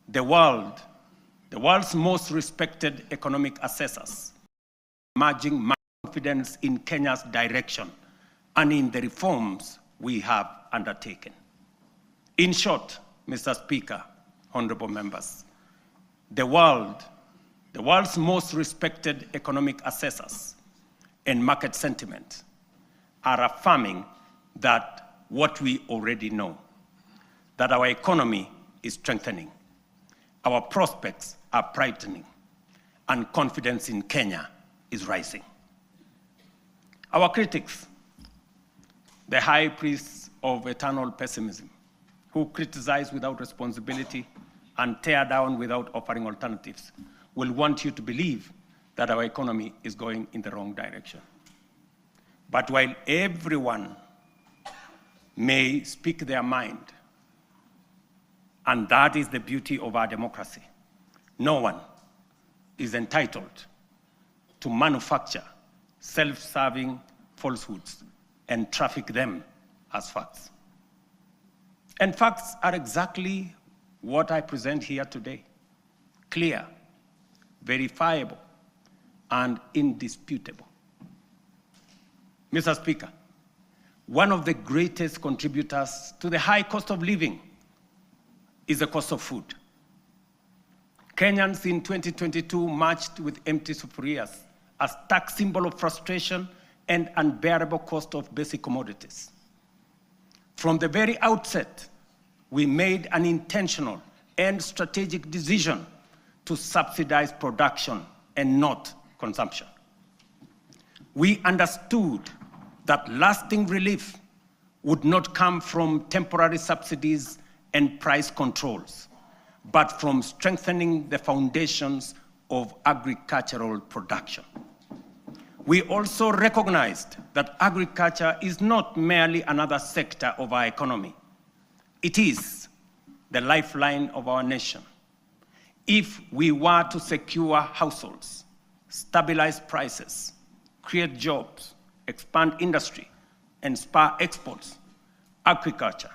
the world's most respected economic assessors, emerging confidence in Kenya's direction and in the reforms we have undertaken. In short, Mr. Speaker, honorable members, the world's most respected economic assessors and market sentiment are affirming that what we already know, that our economy is strengthening, our prospects are brightening, and confidence in Kenya is rising. Our critics, the high priests of eternal pessimism, who criticize without responsibility and tear down without offering alternatives, will want you to believe that our economy is going in the wrong direction. But while everyone may speak their mind, and that is the beauty of our democracy, no one is entitled to manufacture self-serving falsehoods and traffic them as facts. And facts are exactly what I present here today: clear, verifiable, and indisputable. Mr. Speaker, one of the greatest contributors to the high cost of living is the cost of food. Kenyans in 2022 marched with empty sufurias, a stark symbol of frustration and unbearable cost of basic commodities. From the very outset, we made an intentional and strategic decision to subsidize production and not consumption. We understood that lasting relief would not come from temporary subsidies and price controls, but from strengthening the foundations of agricultural production. We also recognized that agriculture is not merely another sector of our economy. It is the lifeline of our nation. If we were to secure households, stabilize prices, create jobs, expand industry, and spur exports, agriculture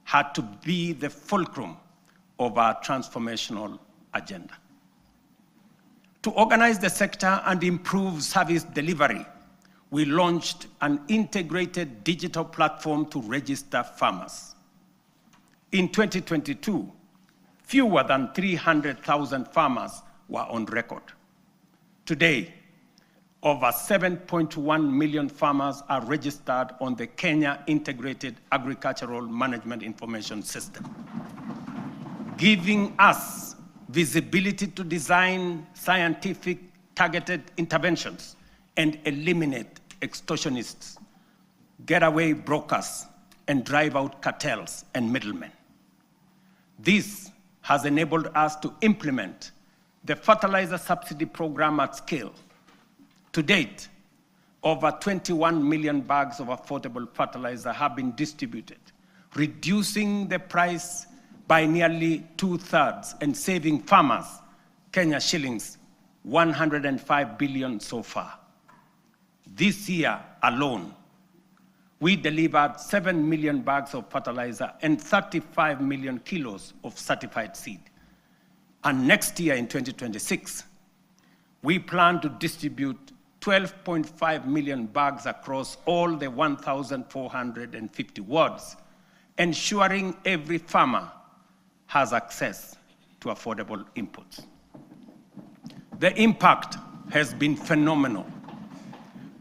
had to be the fulcrum of our transformational agenda. To organize the sector and improve service delivery, we launched an integrated digital platform to register farmers. In 2022, fewer than 300,000 farmers were on record. Today, over 7.1 million farmers are registered on the Kenya Integrated Agricultural Management Information System, giving us visibility to design scientific targeted interventions and eliminate extortionists, getaway brokers, and drive out cartels and middlemen. This has enabled us to implement the fertilizer subsidy program at scale. To date, over 21 million bags of affordable fertilizer have been distributed, reducing the price by nearly 2/3 and saving farmers Kenya shillings 105 billion so far. This year alone, we delivered 7 million bags of fertilizer and 35 million kilos of certified seed. And next year in 2026, we plan to distribute 12.5 million bags across all the 1,450 wards, ensuring every farmer has access to affordable inputs. The impact has been phenomenal.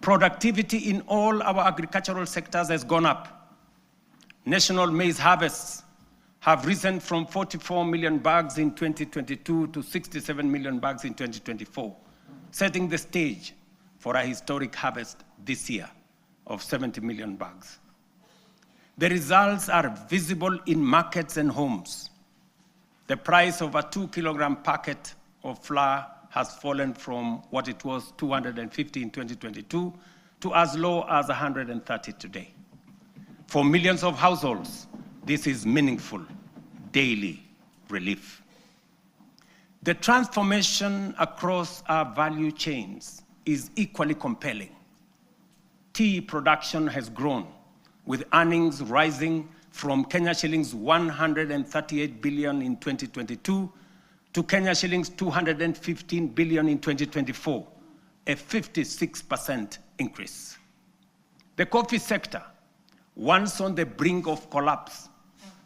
Productivity in all our agricultural sectors has gone up. National maize harvests have risen from 44 million bags in 2022 to 67 million bags in 2024, setting the stage for a historic harvest this year of 70 million bags. The results are visible in markets and homes. The price of a 2-kilogram packet of flour has fallen from what it was 250 in 2022 to as low as 130 today. For millions of households, this is meaningful daily relief. The transformation across our value chains is equally compelling. Tea production has grown, with earnings rising from Kenya shillings 138 billion in 2022 to Kenya shillings 215 billion in 2024, a 56% increase. The coffee sector, once on the brink of collapse,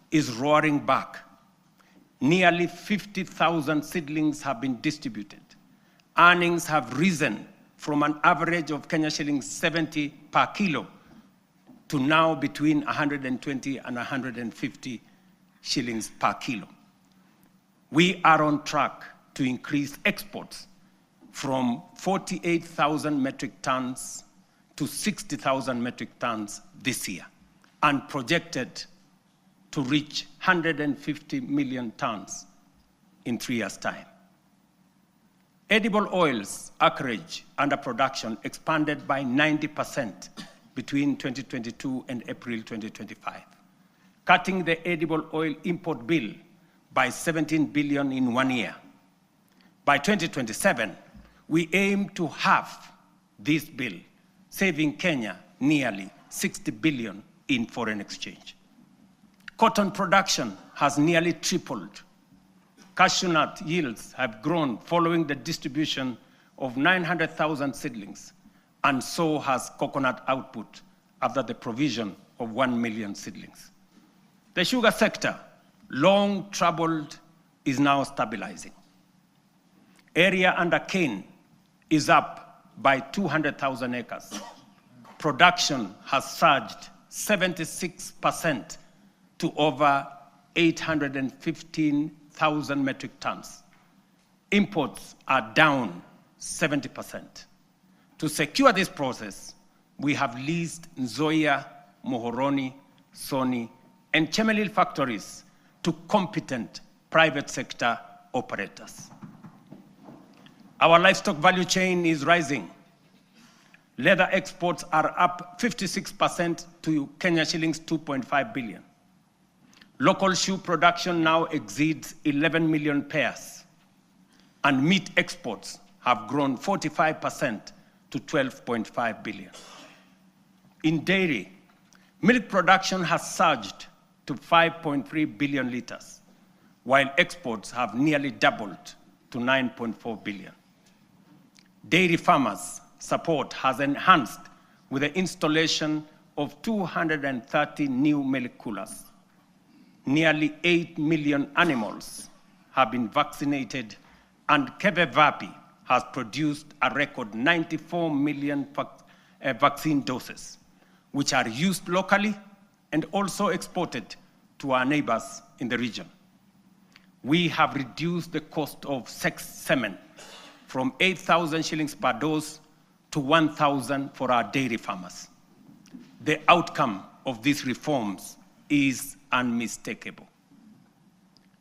is roaring back. Nearly 50,000 seedlings have been distributed. Earnings have risen from an average of Kenya shillings 70 per kilo to now between 120 and 150 shillings per kilo. We are on track to increase exports from 48,000 metric tons to 60,000 metric tons this year, and projected to reach 150 million tons in 3 years' time. Edible oils acreage under production expanded by 90% between 2022 and April 2025, cutting the edible oil import bill by 17 billion in 1 year. By 2027, we aim to halve this bill, saving Kenya nearly 60 billion in foreign exchange. Cotton production has nearly tripled. Cashew nut yields have grown following the distribution of 900,000 seedlings, and so has coconut output after the provision of 1 million seedlings. The sugar sector, long troubled, is now stabilizing. Area under cane is up by 200,000 acres. Production has surged 76% to over 815,000 metric tons. Imports are down 70%. To secure this process, we have leased Nzoia, Muhoroni, Sony, and Chemelil factories to competent private sector operators. Our livestock value chain is rising. Leather exports are up 56% to Kenya shillings 2.5 billion. Local shoe production now exceeds 11 million pairs, and meat exports have grown 45% to 12.5 billion. In dairy, milk production has surged to 5.3 billion liters, while exports have nearly doubled to 9.4 billion. Dairy farmers' support has enhanced with the installation of 230 new milk coolers. Nearly 8 million animals have been vaccinated, and Kevevapi has produced a record 94 million vaccine doses, which are used locally and also exported to our neighbors in the region. We have reduced the cost of semen from 8,000 shillings per dose to 1,000 for our dairy farmers. The outcome of these reforms is unmistakable.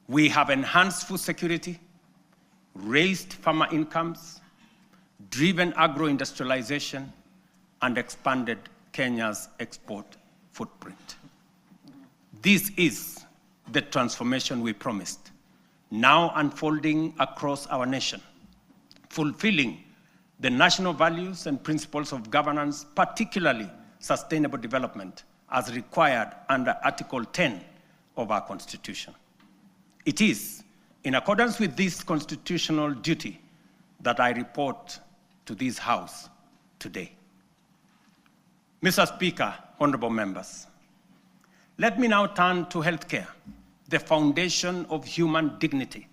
We have enhanced food security, raised farmer incomes, driven agro-industrialization, and expanded Kenya's export footprint. This is the transformation we promised, now unfolding across our nation, fulfilling the national values and principles of governance, particularly sustainable development, as required under Article 10 of our Constitution. It is in accordance with this constitutional duty that I report to this House today. Mr. Speaker, honorable members, let me now turn to healthcare, the foundation of human dignity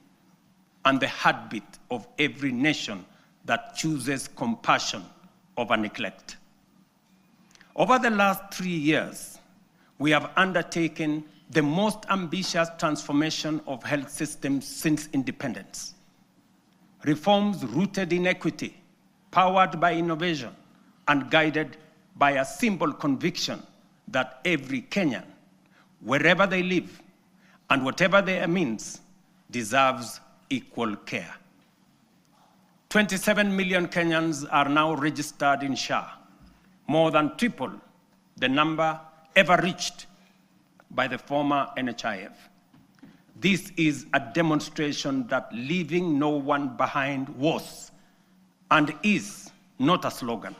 and the heartbeat of every nation that chooses compassion over neglect. Over the last 3 years, we have undertaken the most ambitious transformation of health systems since independence. Reforms rooted in equity, powered by innovation, and guided by a simple conviction that every Kenyan, wherever they live and whatever their means, deserves equal care. 27 million Kenyans are now registered in SHA, more than triple the number ever reached by the former NHIF. This is a demonstration that leaving no one behind was and is not a slogan.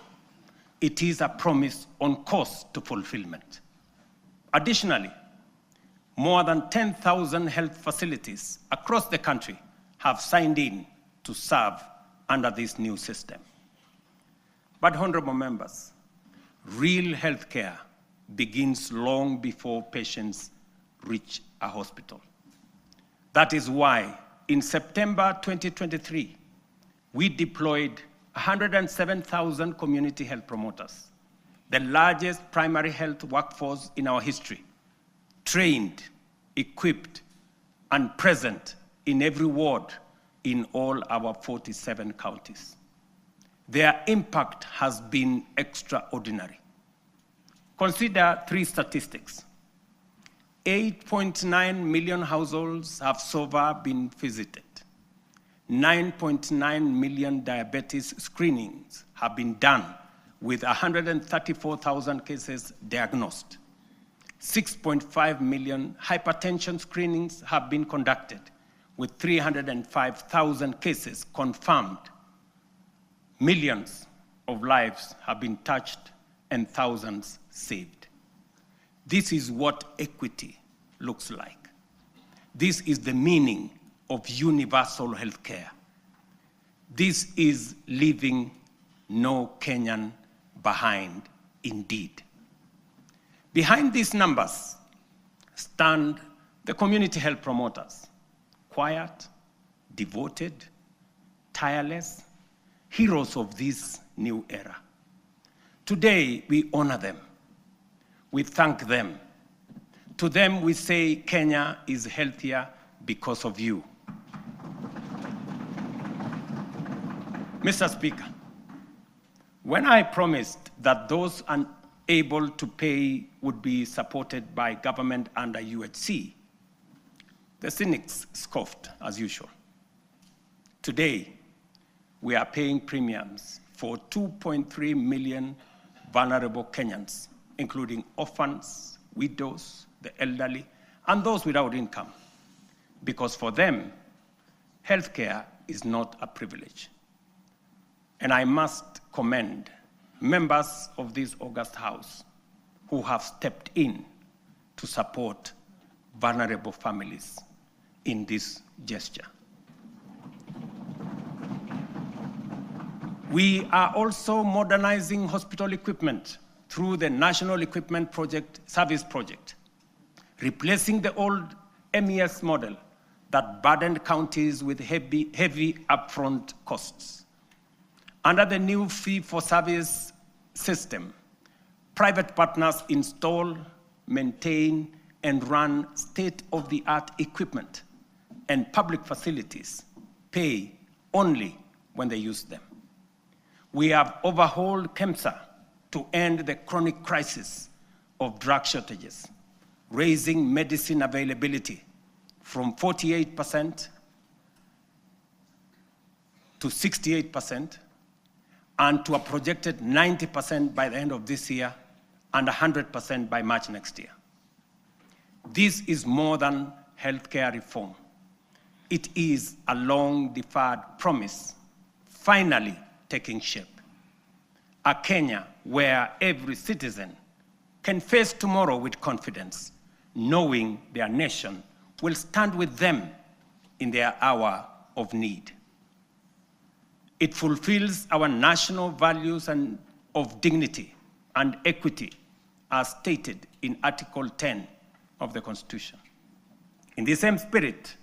It is a promise on course to fulfillment. Additionally, more than 10,000 health facilities across the country have signed in to serve under this new system. But honorable members, real healthcare begins long before patients reach a hospital. That is why in September 2023, we deployed 107,000 community health promoters, the largest primary health workforce in our history, trained, equipped, and present in every ward in all our 47 counties. Their impact has been extraordinary. Consider 3 statistics. 8.9 million households have so far been visited. 9.9 million diabetes screenings have been done with 134,000 cases diagnosed. 6.5 million hypertension screenings have been conducted with 305,000 cases confirmed. Millions of lives have been touched and thousands saved. This is what equity looks like. This is the meaning of universal health care. This is leaving no Kenyan behind indeed. Behind these numbers stand the community health promoters, quiet, devoted, tireless, heroes of this new era. Today, we honor them. We thank them. To them, we say Kenya is healthier because of you. Mr. Speaker, when I promised that those unable to pay would be supported by government under UHC, the cynics scoffed as usual. Today, we are paying premiums for 2.3 million vulnerable Kenyans, including orphans, widows, the elderly, and those without income, because for them, healthcare is not a privilege. And I must commend members of this august House who have stepped in to support vulnerable families in this gesture. We are also modernizing hospital equipment through the National Equipment Service Project, replacing the old MES model that burdened counties with heavy upfront costs. Under the new fee-for-service system, private partners install, maintain, and run state-of-the-art equipment, and public facilities pay only when they use them. We have overhauled KEMSA to end the chronic crisis of drug shortages, raising medicine availability from 48% to 68%, and to a projected 90% by the end of this year and 100% by March next year. This is more than healthcare reform. It is a long-deferred promise finally taking shape. A Kenya where every citizen can face tomorrow with confidence, knowing their nation will stand with them in their hour of need. It fulfills our national values of dignity and equity as stated in Article 10 of the Constitution. In the same spirit,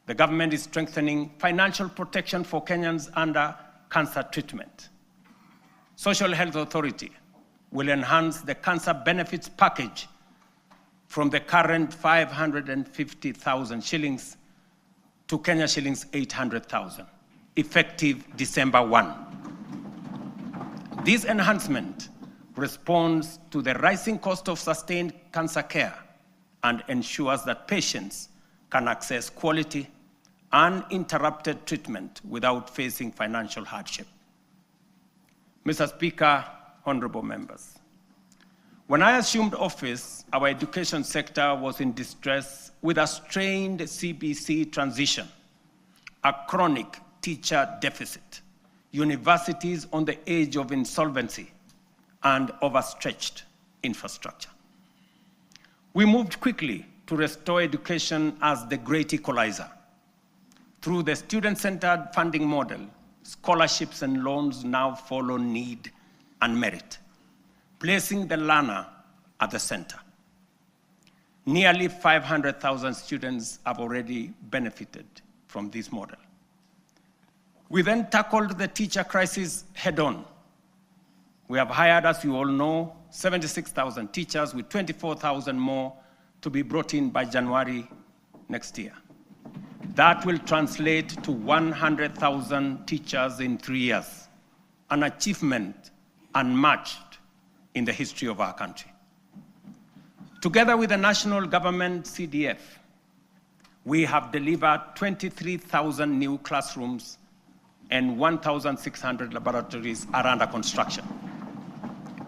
the government is strengthening financial protection for Kenyans under cancer treatment. Social Health Authority will enhance the cancer benefits package from the current 550,000 shillings to Kenya shillings 800,000, effective December 1. This enhancement responds to the rising cost of sustained cancer care and ensures that patients can access quality, uninterrupted treatment without facing financial hardship. Mr. Speaker, honorable members, when I assumed office, our education sector was in distress with a strained CBC transition, a chronic teacher deficit, universities on the edge of insolvency, and overstretched infrastructure. We moved quickly to restore education as the great equalizer. Through the student-centered funding model, scholarships and loans now follow need and merit, placing the learner at the center. Nearly 500,000 students have already benefited from this model. We then tackled the teacher crisis head-on. We have hired, as you all know, 76,000 teachers with 24,000 more to be brought in by January next year. That will translate to 100,000 teachers in 3 years, an achievement unmatched in the history of our country. Together with the national government CDF, we have delivered 23,000 new classrooms and 1,600 laboratories are under construction,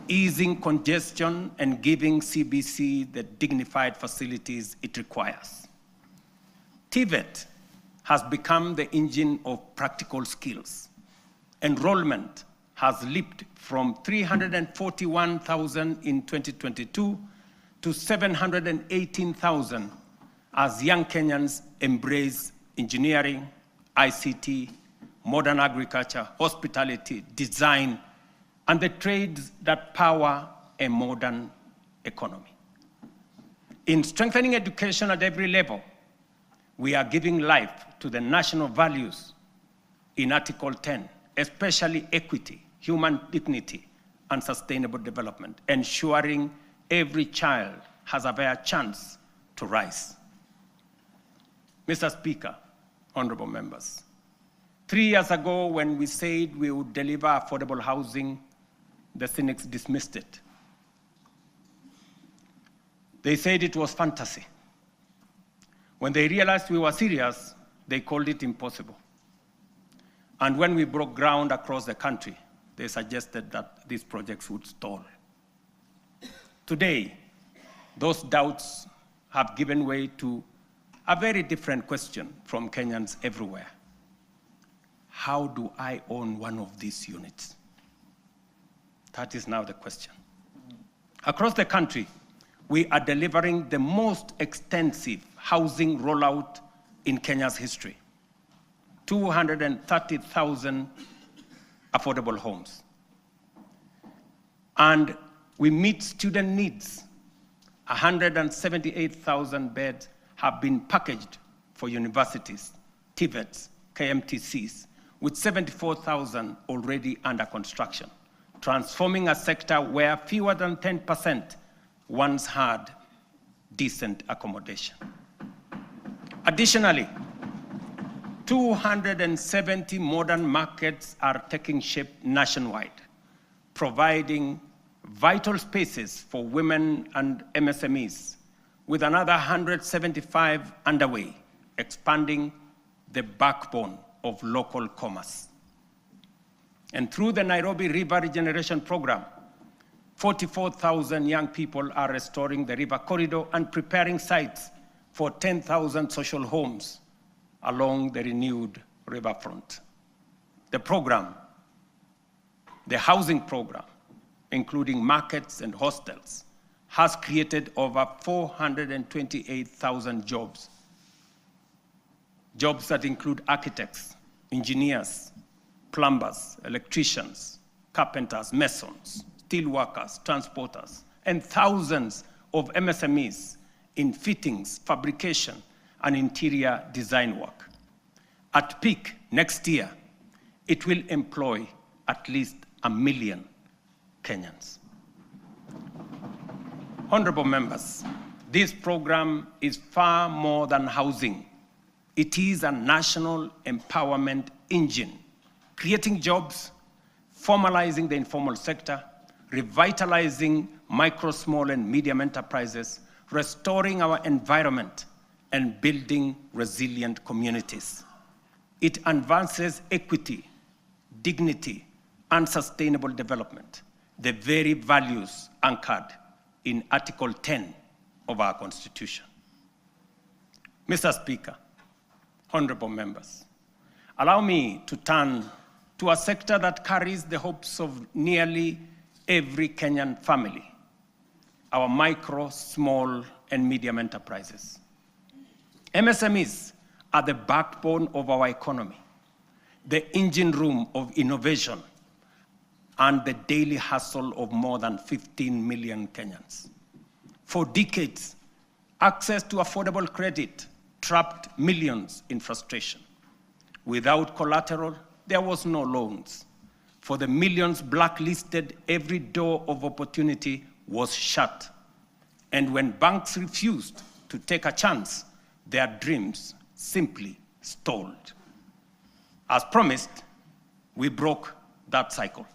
easing congestion and giving CBC the dignified facilities it requires. TVET has become the engine of practical skills. Enrollment has leaped from 341,000 in 2022 to 718,000 as young Kenyans embrace engineering, ICT, modern agriculture, hospitality, design, and the trades that power a modern economy. In strengthening education at every level, we are giving life to the national values in Article 10, especially equity, human dignity, and sustainable development, ensuring every child has a fair chance to rise. Mr. Speaker, honorable members, 3 years ago when we said we would deliver affordable housing, the cynics dismissed it. They said it was fantasy. When they realized we were serious, they called it impossible. And when we broke ground across the country, they suggested that these projects would stall. Today, those doubts have given way to a very different question from Kenyans everywhere. How do I own one of these units? That is now the question. Across the country, we are delivering the most extensive housing rollout in Kenya's history. 230,000 affordable homes. And we meet student needs. 178,000 beds have been packaged for universities, TVETs, KMTCs, with 74,000 already under construction, transforming a sector where fewer than 10% once had decent accommodation. Additionally, 270 modern markets are taking shape nationwide, providing vital spaces for women and MSMEs, with another 175 underway, expanding the backbone of local commerce. And through the Nairobi River Regeneration Program, 44,000 young people are restoring the river corridor and preparing sites for 10,000 social homes along the renewed riverfront. The program, the housing program, including markets and hostels, has created over 428,000 jobs. Jobs that include architects, engineers, plumbers, electricians, carpenters, masons, steel workers, transporters, and thousands of MSMEs in fittings, fabrication, and interior design work. At peak next year, it will employ at least 1 million Kenyans. Honorable members, this program is far more than housing. It is a national empowerment engine, creating jobs, formalizing the informal sector, revitalizing micro, small, and medium enterprises, restoring our environment, and building resilient communities. It advances equity, dignity, and sustainable development, the very values anchored in Article 10 of our Constitution. Mr. Speaker, honorable members, allow me to turn to a sector that carries the hopes of nearly every Kenyan family, our micro, small, and medium enterprises. MSMEs are the backbone of our economy, the engine room of innovation, and the daily hustle of more than 15 million Kenyans. For decades, access to affordable credit trapped millions in frustration. Without collateral, there was no loans. For the millions blacklisted, every door of opportunity was shut. And when banks refused to take a chance, their dreams simply stalled. As promised, we broke that cycle.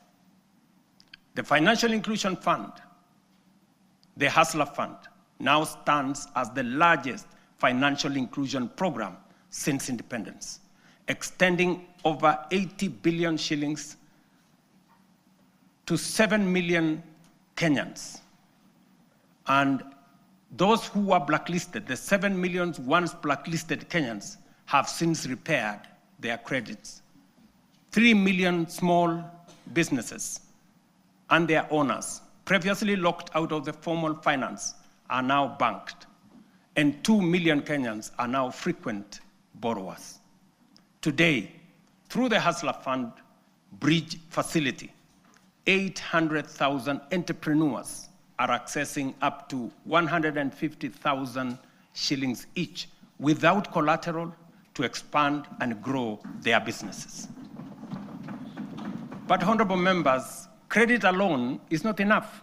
The Financial Inclusion Fund, the Hustler Fund, now stands as the largest financial inclusion program since independence, extending over 80 billion shillings to 7 million Kenyans. And those who were blacklisted, the 7 million once blacklisted Kenyans, have since repaired their credits. 3 million small businesses and their owners, previously locked out of the formal finance, are now banked. And 2 million Kenyans are now frequent borrowers. Today, through the Hustler Fund Bridge Facility, 800,000 entrepreneurs are accessing up to 150,000 shillings each without collateral to expand and grow their businesses. But honorable members, credit alone is not enough.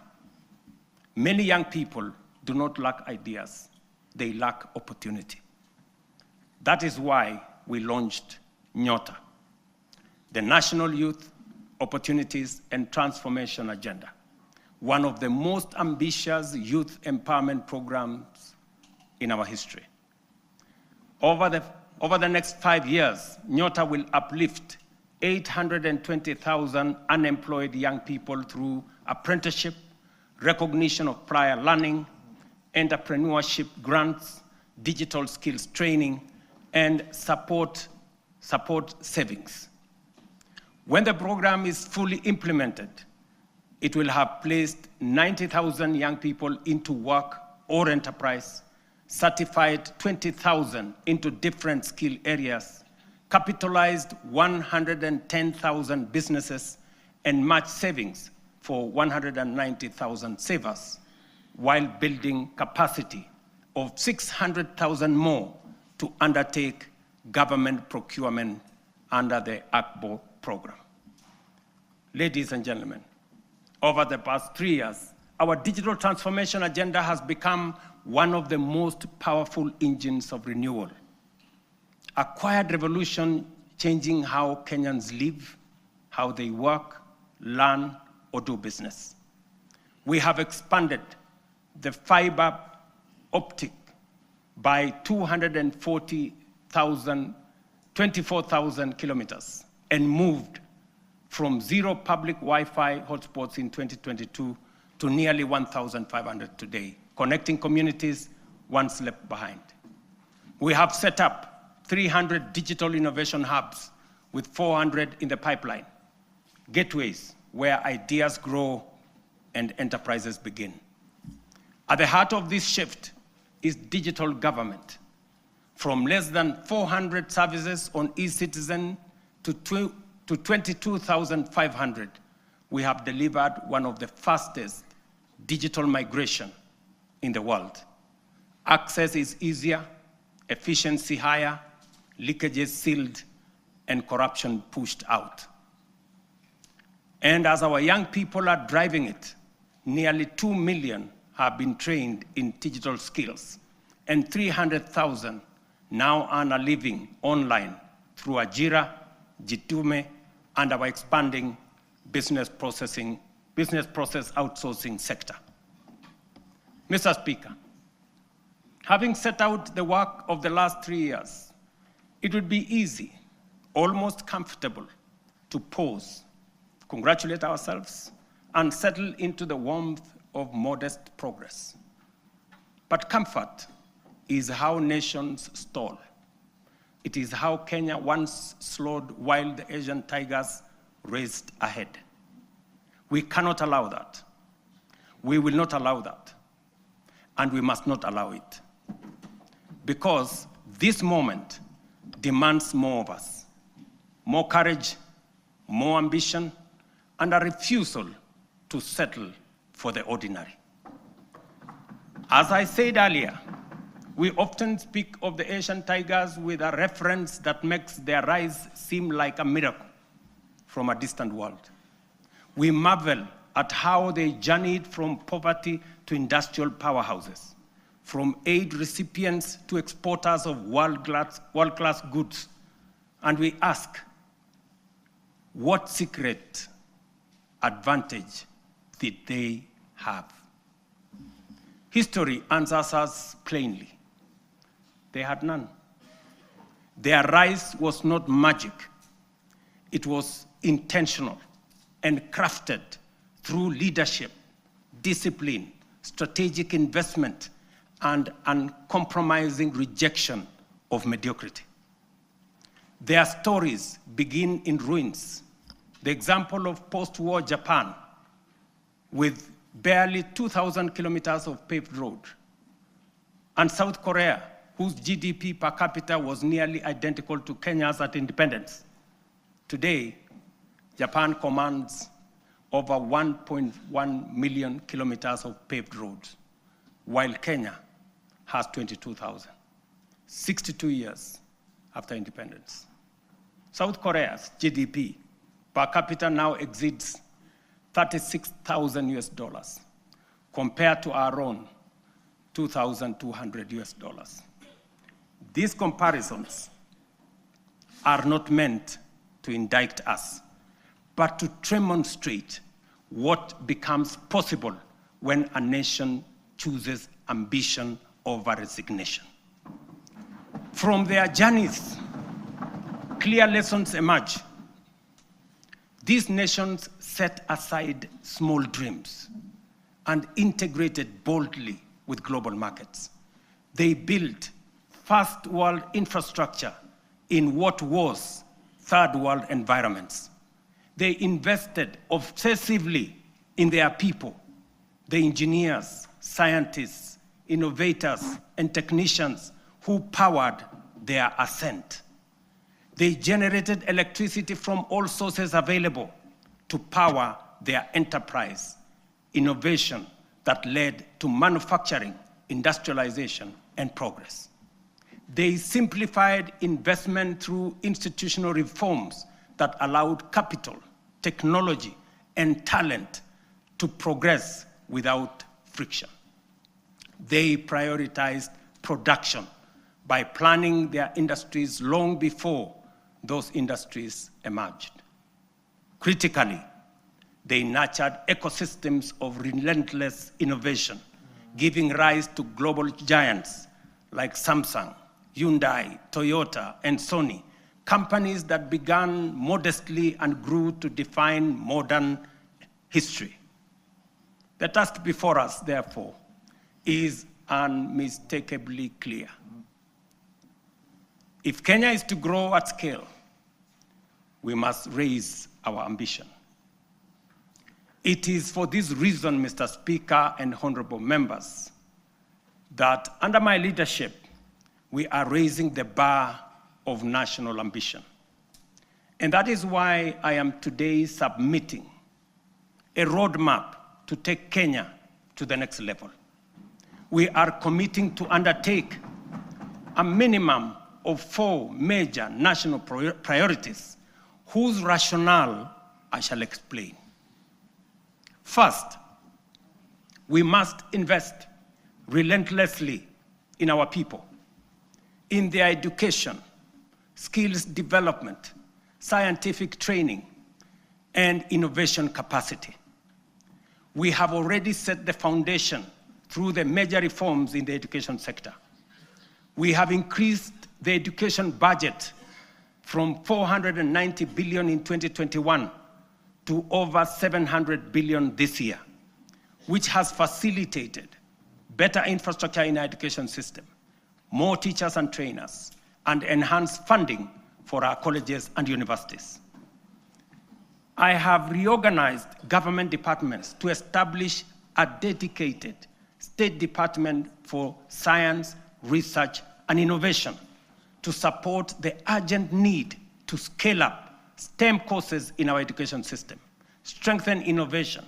Many young people do not lack ideas, they lack opportunity. That is why we launched Nyota, the National Youth Opportunities and Transformation Agenda, one of the most ambitious youth empowerment programs in our history. Over the next 5 years, Nyota will uplift 820,000 unemployed young people through apprenticeship, recognition of prior learning, entrepreneurship grants, digital skills training, and support savings. When the program is fully implemented, it will have placed 90,000 young people into work or enterprise, certified 20,000 into different skill areas, capitalized 110,000 businesses, and matched savings for 190,000 savers, while building capacity of 600,000 more to undertake government procurement under the ACBO program. Ladies and gentlemen, over the past 3 years, our digital transformation agenda has become one of the most powerful engines of renewal. A quiet revolution changing how Kenyans live, how they work, learn, or do business. We have expanded the fiber optic by 24,000 kilometers and moved from 0 public Wi-Fi hotspots in 2022 to nearly 1,500 today, connecting communities once left behind. We have set up 300 digital innovation hubs with 400 in the pipeline, gateways where ideas grow and enterprises begin. At the heart of this shift is digital government. From less than 400 services on eCitizen to 22,500, we have delivered one of the fastest digital migration in the world. Access is easier, efficiency higher, leakages sealed, and corruption pushed out. And as our young people are driving it, nearly 2 million have been trained in digital skills, and 300,000 now earn a living online through Ajira, Jitume, and our expanding business process outsourcing sector. Mr. Speaker, having set out the work of the last 3 years, it would be easy, almost comfortable, to pause, congratulate ourselves, and settle into the warmth of modest progress. But comfort is how nations stall. It is how Kenya once slowed while the Asian tigers raced ahead. We cannot allow that. We will not allow that. And we must not allow it. Because this moment demands more of us. More courage, more ambition, and a refusal to settle for the ordinary. As I said earlier, we often speak of the Asian tigers with a reference that makes their rise seem like a miracle from a distant world. We marvel at how they journeyed from poverty to industrial powerhouses, from aid recipients to exporters of world-class goods. And we ask, what secret advantage did they have? History answers us plainly. They had none. Their rise was not magic. It was intentional and crafted through leadership, discipline, strategic investment, and uncompromising rejection of mediocrity. Their stories begin in ruins. The example of post-war Japan, with barely 2,000 kilometers of paved road, and South Korea, whose GDP per capita was nearly identical to Kenya's at independence. Today, Japan commands over 1.1 million kilometers of paved roads, while Kenya has 22,000, 62 years after independence. South Korea's GDP per capita now exceeds $36,000 compared to our own $2,200. These comparisons are not meant to indict us, but to demonstrate what becomes possible when a nation chooses ambition over resignation. From their journeys, clear lessons emerge. These nations set aside small dreams and integrated boldly with global markets. They built first world infrastructure in what was third world environments. They invested obsessively in their people, the engineers, scientists, innovators, and technicians who powered their ascent. They generated electricity from all sources available to power their enterprise, innovation that led to manufacturing, industrialization, and progress. They simplified investment through institutional reforms that allowed capital, technology, and talent to progress without friction. They prioritized production by planning their industries long before those industries emerged. Critically, they nurtured ecosystems of relentless innovation, giving rise to global giants like Samsung, Hyundai, Toyota, and Sony, companies that began modestly and grew to define modern history. The task before us, therefore, is unmistakably clear. If Kenya is to grow at scale, we must raise our ambition. It is for this reason, Mr. Speaker and honorable members, that under my leadership, we are raising the bar of national ambition. And that is why I am today submitting a roadmap to take Kenya to the next level. We are committing to undertake a minimum of 4 major national priorities whose rationale I shall explain. First, we must invest relentlessly in our people, in their education, skills development, scientific training, and innovation capacity. We have already set the foundation through the major reforms in the education sector. We have increased the education budget from 490 billion in 2021 to over 700 billion this year, which has facilitated better infrastructure in our education system, more teachers and trainers, and enhanced funding for our colleges and universities. I have reorganized government departments to establish a dedicated State Department for Science, Research, and Innovation to support the urgent need to scale up STEM courses in our education system, strengthen innovation,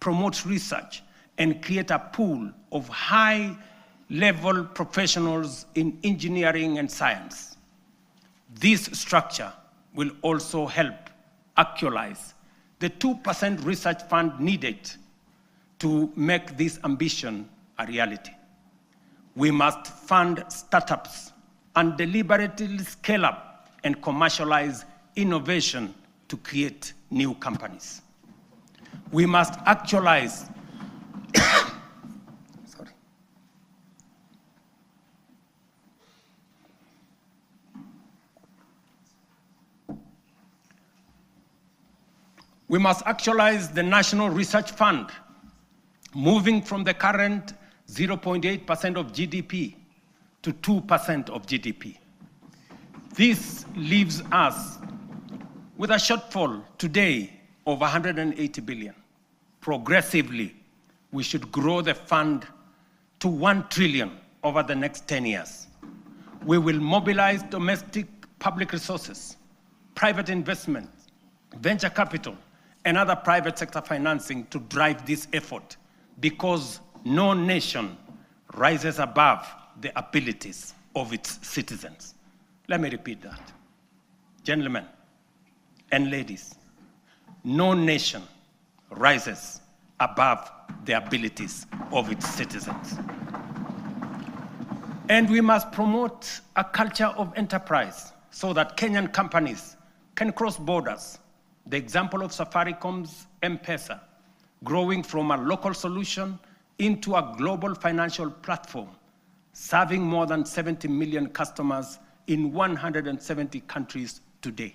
promote research, and create a pool of high-level professionals in engineering and science. This structure will also help actualize the 2% research fund needed to make this ambition a reality. We must fund startups and deliberately scale up and commercialize innovation to create new companies. We must actualize We must actualize the National Research Fund, moving from the current 0.8% of GDP to 2% of GDP. This leaves us with a shortfall today of 180 billion. Progressively, we should grow the fund to 1 trillion over the next 10 years. We will mobilize domestic public resources, private investment, venture capital, and other private sector financing to drive this effort, because no nation rises above the abilities of its citizens. Let me repeat that. Gentlemen and ladies, no nation rises above the abilities of its citizens. And we must promote a culture of enterprise so that Kenyan companies can cross borders. The example of Safaricom's M-Pesa, growing from a local solution into a global financial platform, serving more than 70 million customers in 170 countries today.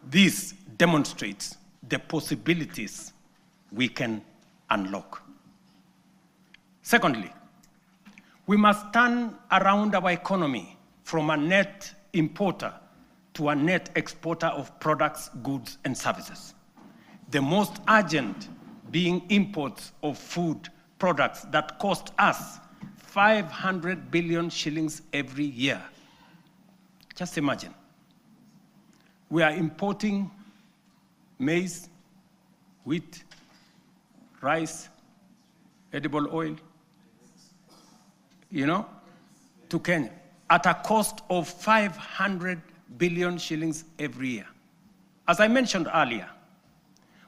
This demonstrates the possibilities we can unlock. Secondly, we must turn around our economy from a net importer to a net exporter of products, goods, and services. The most urgent being imports of food products that cost us 500 billion shillings every year. Just imagine. We are importing maize, wheat, rice, edible oil, to Kenya. at a cost of 500 billion shillings every year. As I mentioned earlier,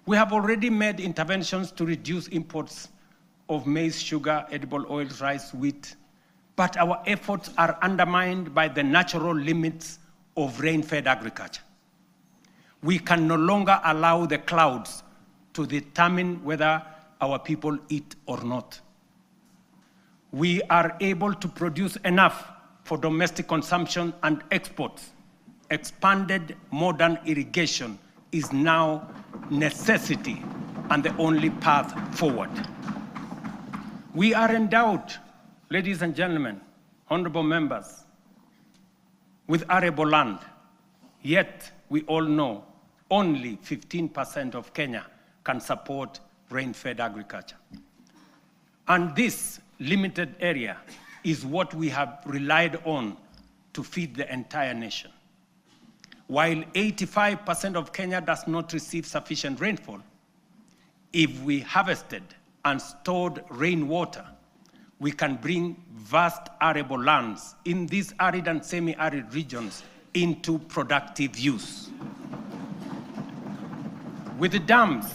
we have already made interventions to reduce imports of maize, sugar, edible oils, rice, wheat, but our efforts are undermined by the natural limits of rain-fed agriculture. We can no longer allow the clouds to determine whether our people eat or not. We are able to produce enough for domestic consumption and exports. Expanded modern irrigation is now necessity and the only path forward. We are endowed, ladies and gentlemen, honorable members, with arable land, yet we all know only 15% of Kenya can support rain-fed agriculture. And this limited area is what we have relied on to feed the entire nation. While 85% of Kenya does not receive sufficient rainfall, if we harvested and stored rainwater, we can bring vast arable lands in these arid and semi-arid regions into productive use. With the dams,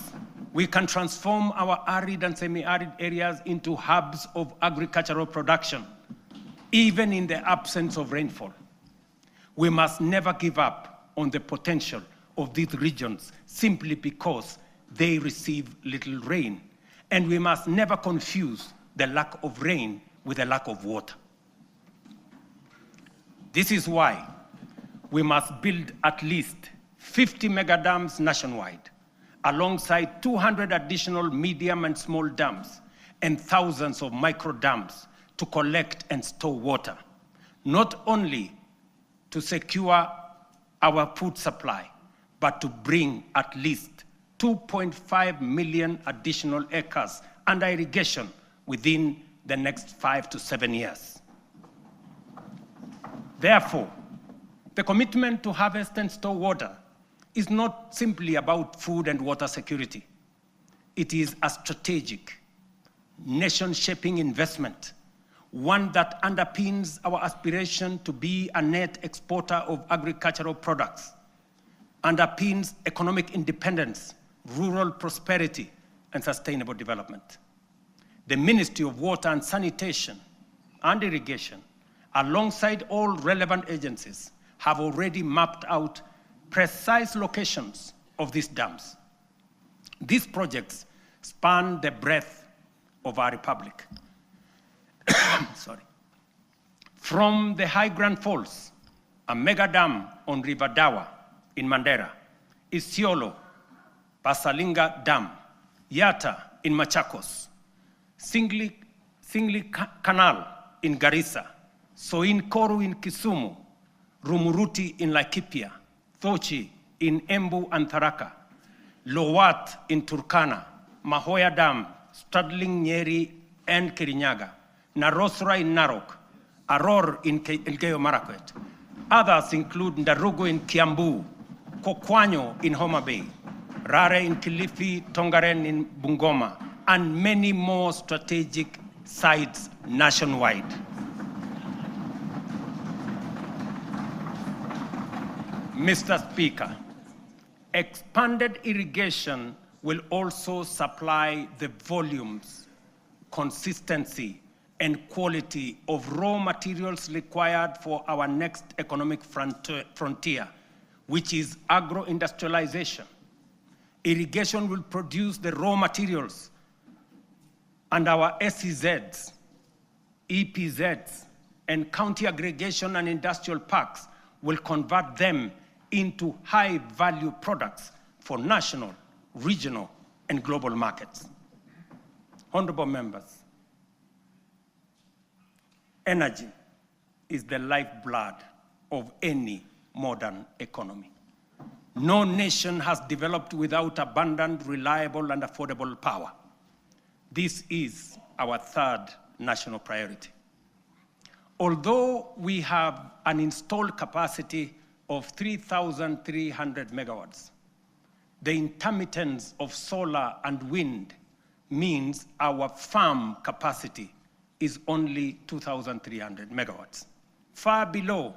we can transform our arid and semi-arid areas into hubs of agricultural production, even in the absence of rainfall. We must never give up on the potential of these regions simply because they receive little rain. And we must never confuse the lack of rain with the lack of water. This is why we must build at least 50 mega dams nationwide, alongside 200 additional medium and small dams and thousands of micro dams to collect and store water, not only to secure our food supply, but to bring at least 2.5 million additional acres under irrigation within the next 5 to 7 years. Therefore, the commitment to harvest and store water is not simply about food and water security. It is a strategic, nation-shaping investment, one that underpins our aspiration to be a net exporter of agricultural products, underpins economic independence, rural prosperity, and sustainable development. The Ministry of Water and Sanitation and Irrigation, alongside all relevant agencies, have already mapped out precise locations of these dams. These projects span the breadth of our republic. Sorry. From the High Grand Falls, a mega dam on River Dawa in Mandera, Isiolo, Pasalinga Dam, Yata in Machakos, Singli Canal in Garissa, Soin Koru in Kisumu, Rumuruti in Laikipia, Thochi in Embu and Tharaka, Lowat in Turkana, Mahoya Dam, straddling Nyeri and Kirinyaga, Narosra in Narok, Aror in Elgeyo Marakwet. Others include Ndarugu in Kiambu, Kokwanyo in Homa Bay, Rare in Kilifi, Tongaren in Bungoma, and many more strategic sites nationwide. Mr. Speaker, expanded irrigation will also supply the volumes, consistency, and quality of raw materials required for our next economic frontier, which is agro-industrialization. Irrigation will produce the raw materials, and our SEZs, EPZs, and county aggregation and industrial parks will convert them into high-value products for national, regional, and global markets. Honorable members, energy is the lifeblood of any modern economy. No nation has developed without abundant, reliable, and affordable power. This is our third national priority. Although we have an installed capacity of 3,300 megawatts, the intermittence of solar and wind means our farm capacity is only 2,300 megawatts. far below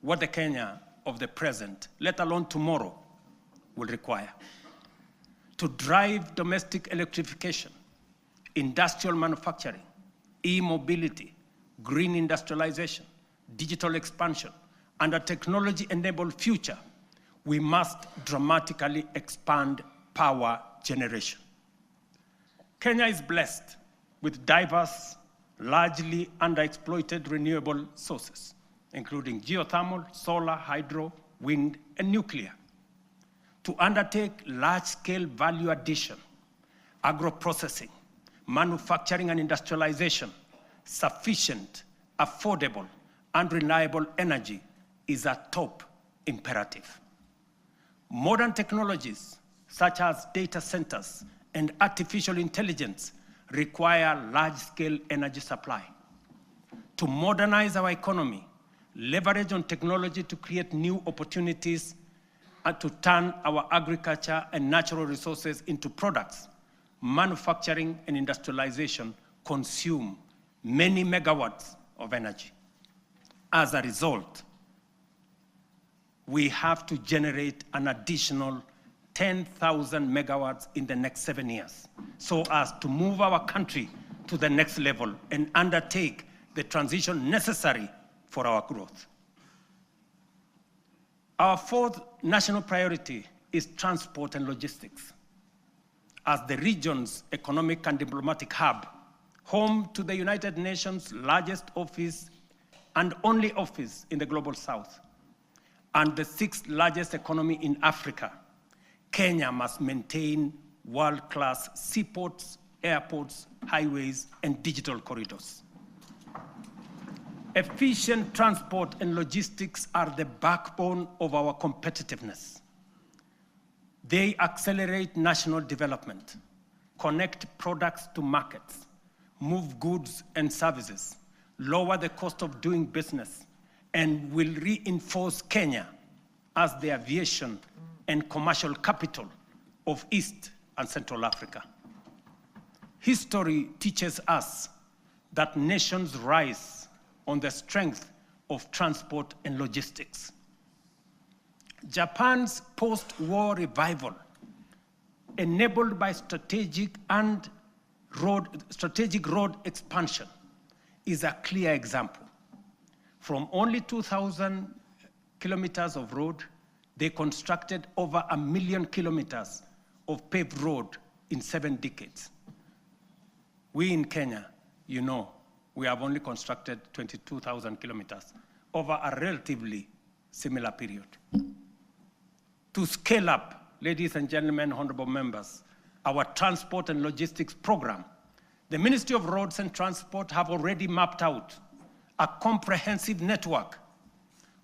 what the Kenya of the present, let alone tomorrow, will require. To drive domestic electrification, industrial manufacturing, e-mobility, green industrialization, digital expansion, and a technology-enabled future, we must dramatically expand power generation. Kenya is blessed with diverse, largely underexploited renewable sources, including geothermal, solar, hydro, wind, and nuclear. To undertake large-scale value addition, agro-processing, manufacturing and industrialization, sufficient, affordable, and reliable energy is a top imperative. Modern technologies, such as data centers and artificial intelligence, require large-scale energy supply. To modernize our economy, leverage on technology to create new opportunities, and to turn our agriculture and natural resources into products, manufacturing and industrialization consume many megawatts of energy. As a result, we have to generate an additional 10,000 megawatts in the next 7 years, so as to move our country to the next level and undertake the transition necessary for our growth. Our fourth national priority is transport and logistics. As the region's economic and diplomatic hub, home to the United Nations' largest office and only office in the Global South, and the sixth largest economy in Africa, Kenya must maintain world-class seaports, airports, highways, and digital corridors. Efficient transport and logistics are the backbone of our competitiveness. They accelerate national development, connect products to markets, move goods and services, lower the cost of doing business, and will reinforce Kenya as the aviation and commercial capital of East and Central Africa. History teaches us that nations rise on the strength of transport and logistics. Japan's post-war revival, enabled by strategic road expansion, is a clear example. From only 2,000 kilometers of road, they constructed over 1 million kilometers of paved road in 7 decades. We in Kenya, you know, we have only constructed 22,000 kilometers over a relatively similar period. To scale up, ladies and gentlemen, honorable members, our transport and logistics program, the Ministry of Roads and Transport have already mapped out a comprehensive network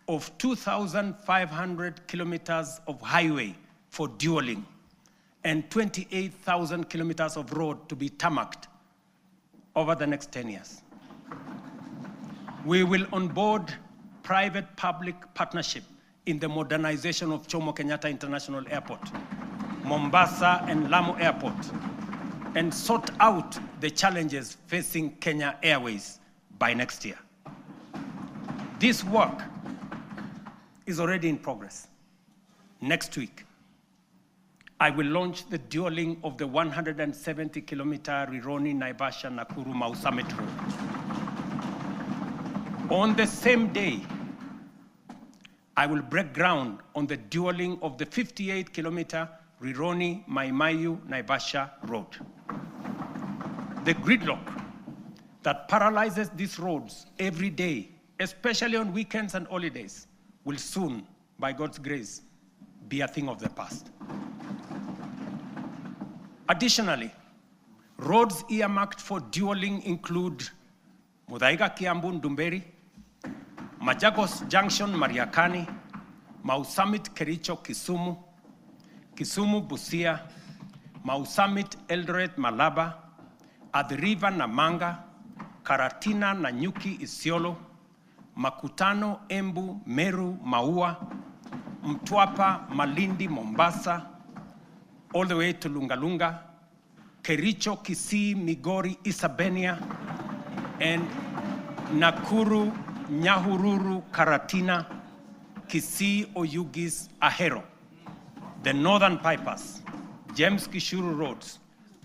of 2,500 kilometers of highway for dualing and 28,000 kilometers of road to be tarmacked over the next 10 years. We will onboard private-public partnership in the modernization of Jomo Kenyatta International Airport, Mombasa and Lamu Airport, and sort out the challenges facing Kenya Airways by next year. This work is already in progress. Next week, I will launch the dualing of the 170-kilometer Rironi-Naivasha-Nakuru-Mau Summit Road. On the same day, I will break ground on the dualing of the 58-kilometer Rironi-Mai-Mahiu-Naivasha Road. The gridlock that paralyzes these roads every day, especially on weekends and holidays, will soon, by God's grace, be a thing of the past. Additionally, roads earmarked for dualing include Muthaiga Kiambu Ndumberi, Machakos Junction Mariakani, Mau Summit Kericho Kisumu, Kisumu Busia, Mau Summit Eldoret Malaba, Athi River Namanga, Karatina Nanyuki Isiolo, Makutano Embu Meru Maua, Mtwapa Malindi Mombasa, all the way to Lungalunga, Kericho Kisii Migori Isabenia, and Nakuru Nyahururu Karatina, Kisii Oyugis Ahero, the Northern Pipers, James Kishuru Roads,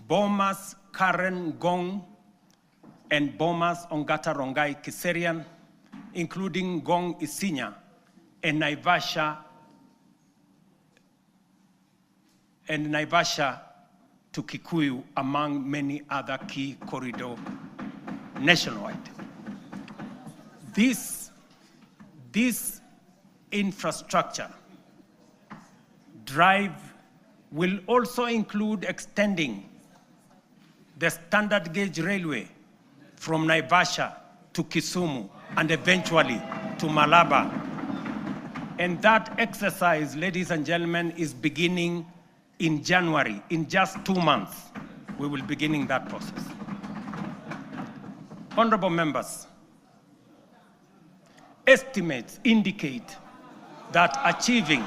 Bomas Karen Gong, and Bomas Ongata Rongai Kiserian, including Gong Isinya and Naivasha to Kikuyu, among many other key corridors nationwide. This infrastructure drive will also include extending the standard gauge railway from Naivasha to Kisumu and eventually to Malaba. And that exercise, ladies and gentlemen, is beginning in January. In just 2 months, we will be beginning that process. Honorable members, estimates indicate that achieving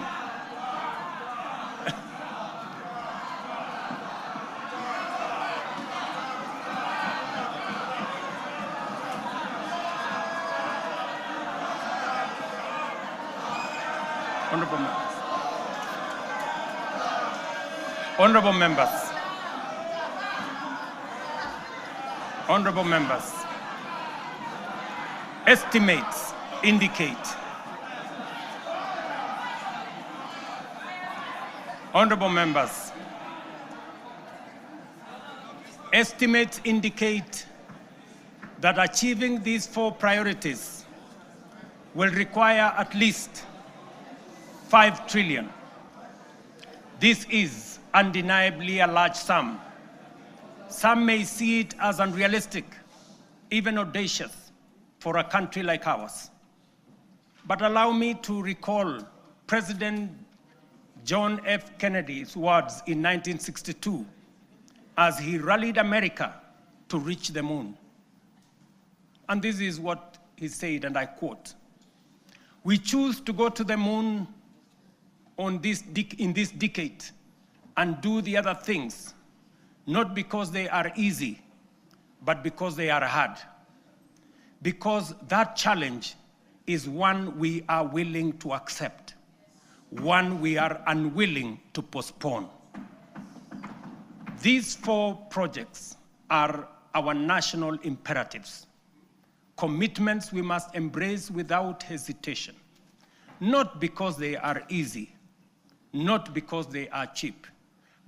Honorable members, estimates indicate that achieving these 4 priorities will require at least 5 trillion. This is undeniably a large sum. Some may see it as unrealistic, even audacious, for a country like ours. But allow me to recall President John F. Kennedy's words in 1962 as he rallied America to reach the moon. And this is what he said, and I quote, "We choose to go to the moon in this decade and do the other things, not because they are easy, but because they are hard. Because that challenge is one we are willing to accept, one we are unwilling to postpone." These 4 projects are our national imperatives, commitments we must embrace without hesitation, not because they are easy, not because they are cheap,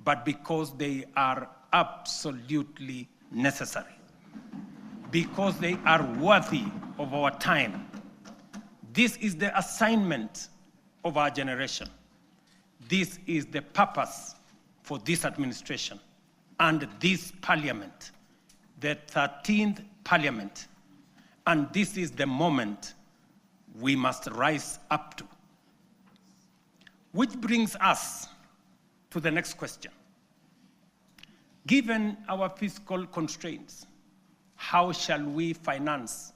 but because they are absolutely necessary, because they are worthy of our time. This is the assignment of our generation. This is the purpose for this administration and this parliament, the 13th parliament. And this is the moment we must rise up to. Which brings us to the next question. Given our fiscal constraints, how shall we finance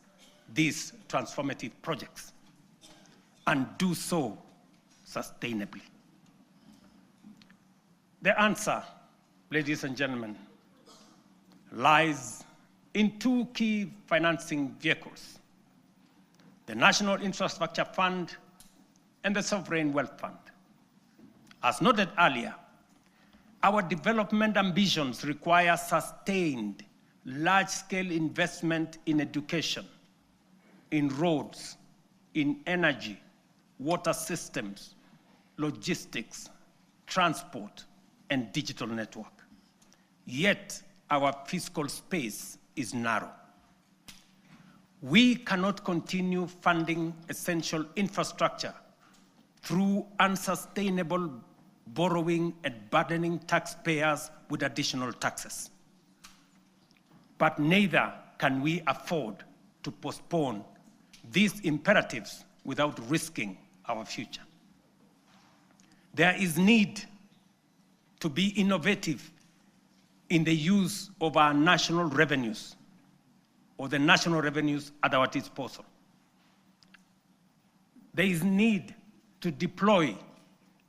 these transformative projects and do so sustainably? The answer, ladies and gentlemen, lies in 2 key financing vehicles: the National Infrastructure Fund and the Sovereign Wealth Fund. As noted earlier, our development ambitions require sustained, large-scale investment in education, in roads, in energy, water systems, logistics, transport, and digital network. Yet, our fiscal space is narrow. We cannot continue funding essential infrastructure through unsustainable borrowing and burdening taxpayers with additional taxes. But neither can we afford to postpone these imperatives without risking our future. There is need to be innovative in the use of our national revenues, or the national revenues at our disposal. There is need to deploy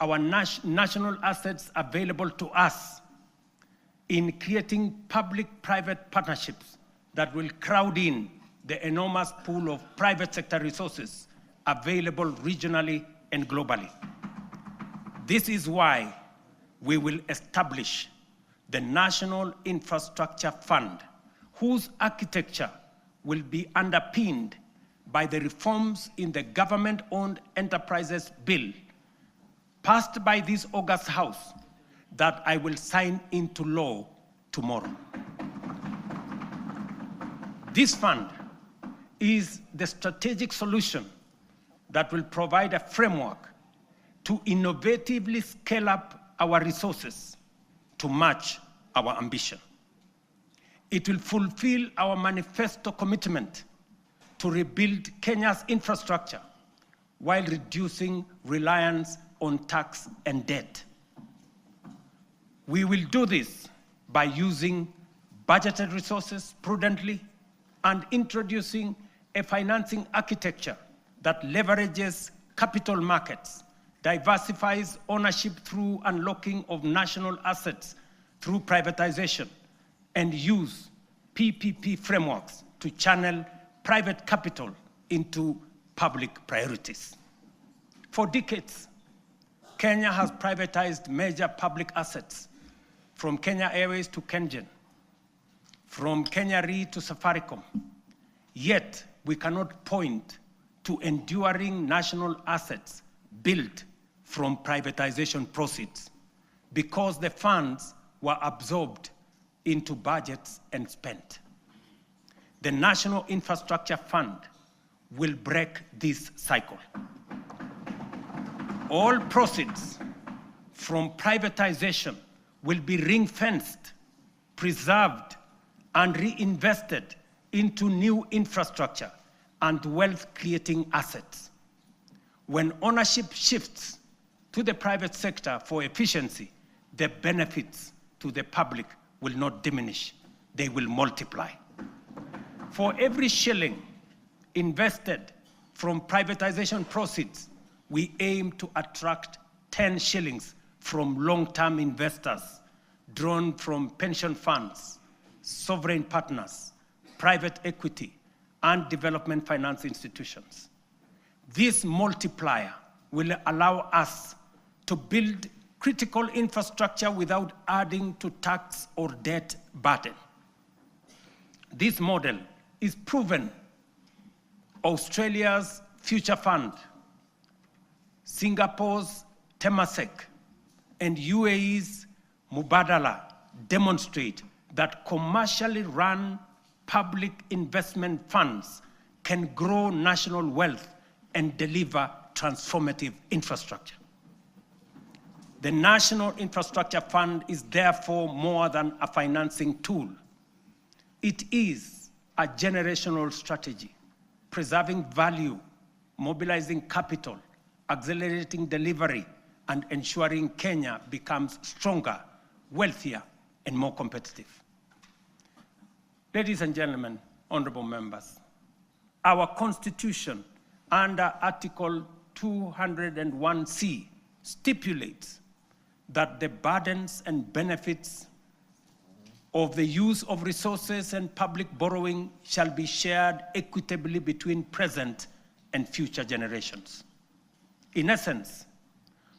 our national assets available to us in creating public-private partnerships that will crowd in the enormous pool of private sector resources available regionally and globally. This is why we will establish the National Infrastructure Fund, whose architecture will be underpinned by the reforms in the Government-Owned Enterprises Bill, passed by this August House, that I will sign into law tomorrow. This fund is the strategic solution that will provide a framework to innovatively scale up our resources to match our ambition. It will fulfill our manifesto commitment to rebuild Kenya's infrastructure while reducing reliance on tax and debt. We will do this by using budgeted resources prudently and introducing a financing architecture that leverages capital markets, diversifies ownership through unlocking of national assets through privatization, and use PPP frameworks to channel private capital into public priorities. For decades, Kenya has privatized major public assets, from Kenya Airways to KenGen, from Kenya Re to Safaricom. Yet, we cannot point to enduring national assets built from privatization proceeds because the funds were absorbed into budgets and spent. The National Infrastructure Fund will break this cycle. All proceeds from privatization will be ring-fenced, preserved, and reinvested into new infrastructure and wealth-creating assets. When ownership shifts to the private sector for efficiency, the benefits to the public will not diminish, they will multiply. For every shilling invested from privatization proceeds, we aim to attract 10 shillings from long-term investors drawn from pension funds, sovereign partners, private equity, and development finance institutions. This multiplier will allow us to build critical infrastructure without adding to tax or debt burden. This model is proven. Australia's Future Fund, Singapore's Temasek, and UAE's Mubadala demonstrate that commercially run public investment funds can grow national wealth and deliver transformative infrastructure. The National Infrastructure Fund is therefore more than a financing tool. It is a generational strategy, preserving value, mobilizing capital, accelerating delivery, and ensuring Kenya becomes stronger, wealthier, and more competitive. Ladies and gentlemen, honorable members, our Constitution under Article 201C stipulates that the burdens and benefits of the use of resources and public borrowing shall be shared equitably between present and future generations. In essence,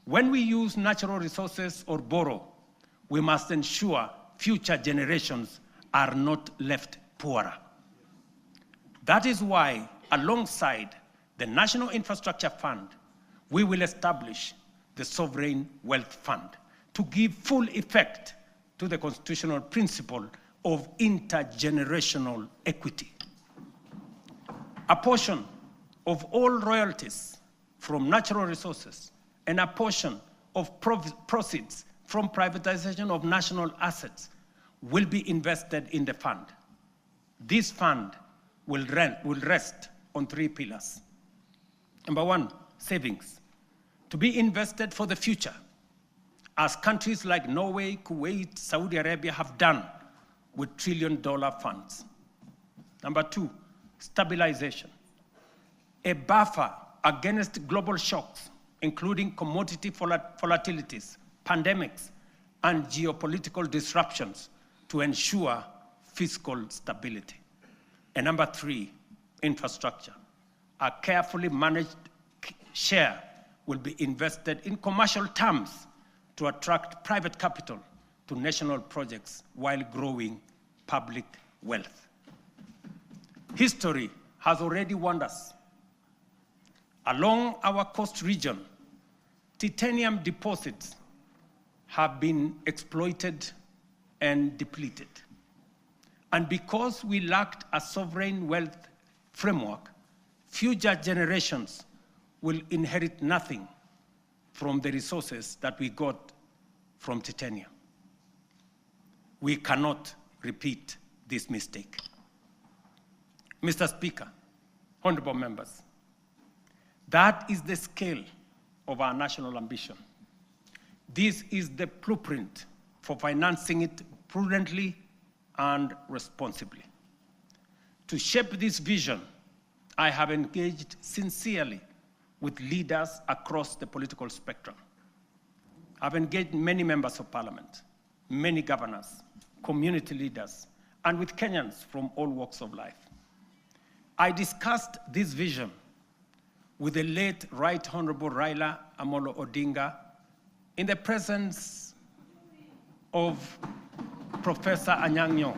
when we use natural resources or borrow, we must ensure future generations are not left poorer. That is why, alongside the National Infrastructure Fund, we will establish the Sovereign Wealth Fund to give full effect to the constitutional principle of intergenerational equity. A portion of all royalties from natural resources and a portion of proceeds from privatization of national assets will be invested in the fund. This fund will rest on 3 pillars. Number 1, savings, to be invested for the future, as countries like Norway, Kuwait, Saudi Arabia have done with trillion-dollar funds. Number 2, stabilization, a buffer against global shocks, including commodity volatilities, pandemics, and geopolitical disruptions to ensure fiscal stability. And number 3, infrastructure, a carefully managed share will be invested in commercial terms to attract private capital to national projects while growing public wealth. History has already warned us. Along our coast region, titanium deposits have been exploited and depleted. And because we lacked a sovereign wealth framework, future generations will inherit nothing from the resources that we got from titanium. We cannot repeat this mistake. Mr. Speaker, honorable members, that is the scale of our national ambition. This is the blueprint for financing it prudently and responsibly. To shape this vision, I have engaged sincerely with leaders across the political spectrum. I've engaged many members of parliament, many governors, community leaders, and with Kenyans from all walks of life. I discussed this vision with the late Right Honorable Raila Amolo Odinga in the presence of Professor Anyang' Nyong'o,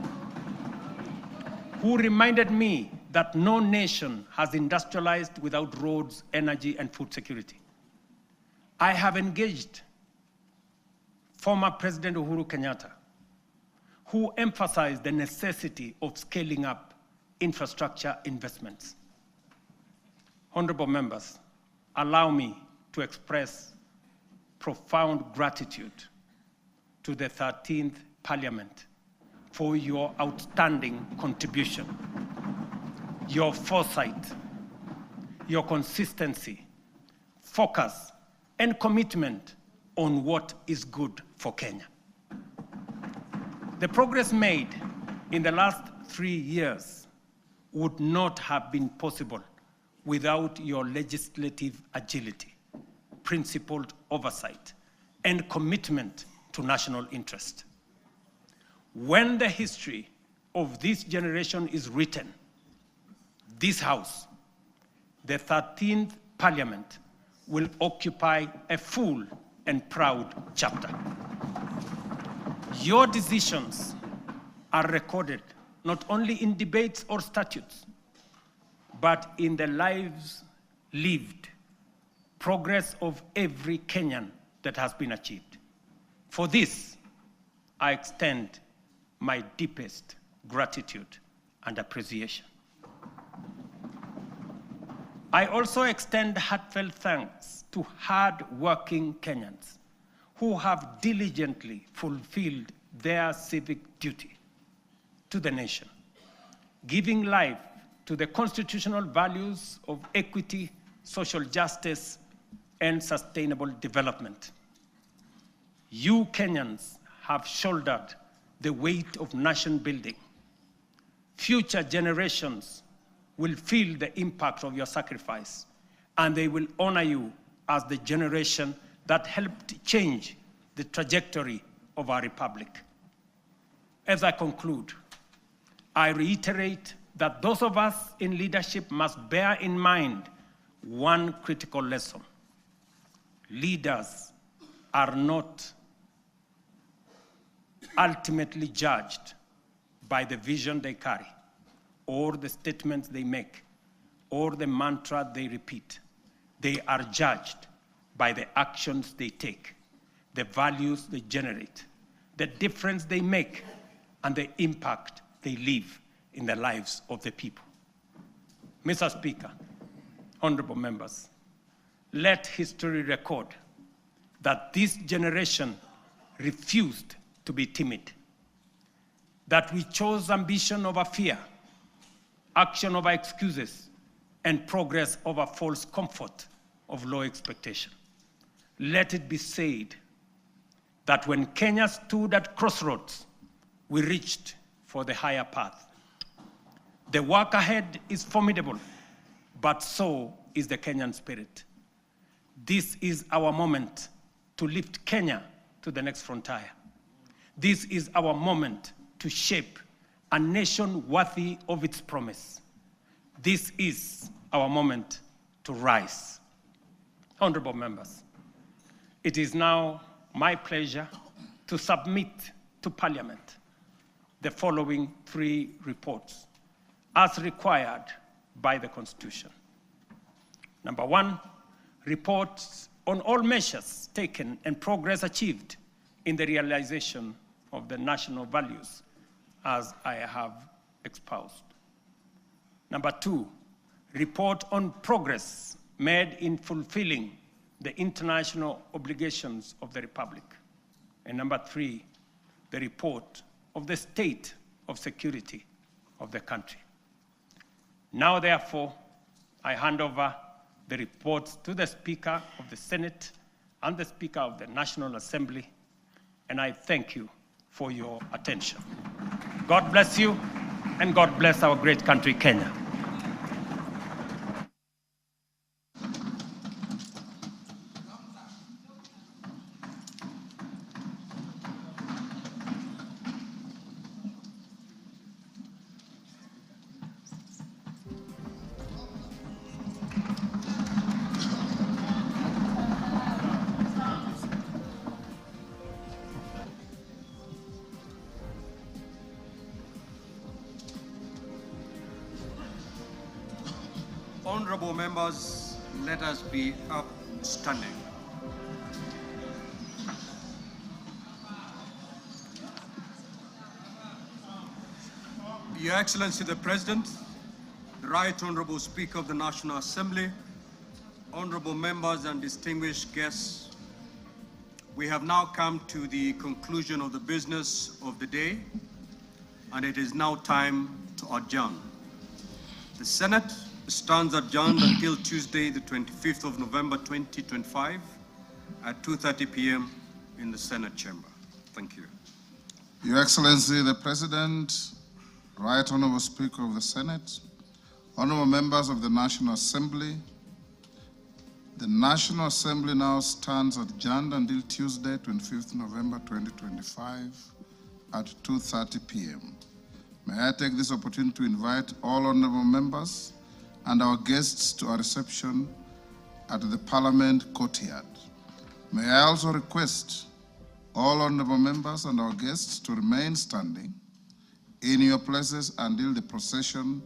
who reminded me that no nation has industrialized without roads, energy, and food security. I have engaged former President Uhuru Kenyatta, who emphasized the necessity of scaling up infrastructure investments. Honorable members, allow me to express profound gratitude to the 13th Parliament for your outstanding contribution, your foresight, your consistency, focus, and commitment on what is good for Kenya. The progress made in the last 3 years would not have been possible without your legislative agility, principled oversight, and commitment to national interest. When the history of this generation is written, this House, the 13th Parliament, will occupy a full and proud chapter. Your decisions are recorded not only in debates or statutes, but in the lives lived, progress of every Kenyan that has been achieved. For this, I extend my deepest gratitude and appreciation. I also extend heartfelt thanks to hard-working Kenyans who have diligently fulfilled their civic duty to the nation, giving life to the constitutional values of equity, social justice, and sustainable development. You Kenyans have shouldered the weight of nation building. Future generations will feel the impact of your sacrifice, and they will honor you as the generation that helped change the trajectory of our republic. As I conclude, I reiterate that those of us in leadership must bear in mind one critical lesson. Leaders are not ultimately judged by the vision they carry, or the statements they make, or the mantra they repeat. They are judged by the actions they take, the values they generate, the difference they make, and the impact they leave in the lives of the people. Mr. Speaker, honorable members, let history record that this generation refused to be timid, that we chose ambition over fear, action over excuses, and progress over false comfort of low expectation. Let it be said that when Kenya stood at crossroads, we reached for the higher path. The work ahead is formidable, but so is the Kenyan spirit. This is our moment to lift Kenya to the next frontier. This is our moment to shape a nation worthy of its promise. This is our moment to rise. Honorable members, it is now my pleasure to submit to Parliament the following 3 reports as required by the Constitution. Number 1, reports on all measures taken and progress achieved in the realization of the national values as I have espoused. Number 2, report on progress made in fulfilling the international obligations of the Republic. And number 3, the report of the state of security of the country. Now, therefore, I hand over the reports to the Speaker of the Senate and the Speaker of the National Assembly, and I thank you for your attention. God bless you, and God bless our great country, Kenya.
Honorable members, let us be upstanding. Your Excellency the President, the Right Honorable Speaker of the National Assembly, honorable members and distinguished guests, we have now come to the conclusion of the business of the day, and it is now time to adjourn. The Senate stands adjourned until Tuesday, the 25th of November, 2025 at 2:30 p.m. in the Senate chamber. Thank you.
Your Excellency, the President, Right Honorable Speaker of the Senate, honorable members of the National Assembly, the National Assembly now stands adjourned until Tuesday, 25th November, 2025 at 2:30 p.m. May I take this opportunity to invite all honorable members and our guests to a reception at the Parliament courtyard. May I also request all honorable members and our guests to remain standing in your places until the procession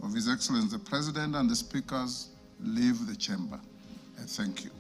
of His Excellency the President and the speakers leave the chamber. I thank you.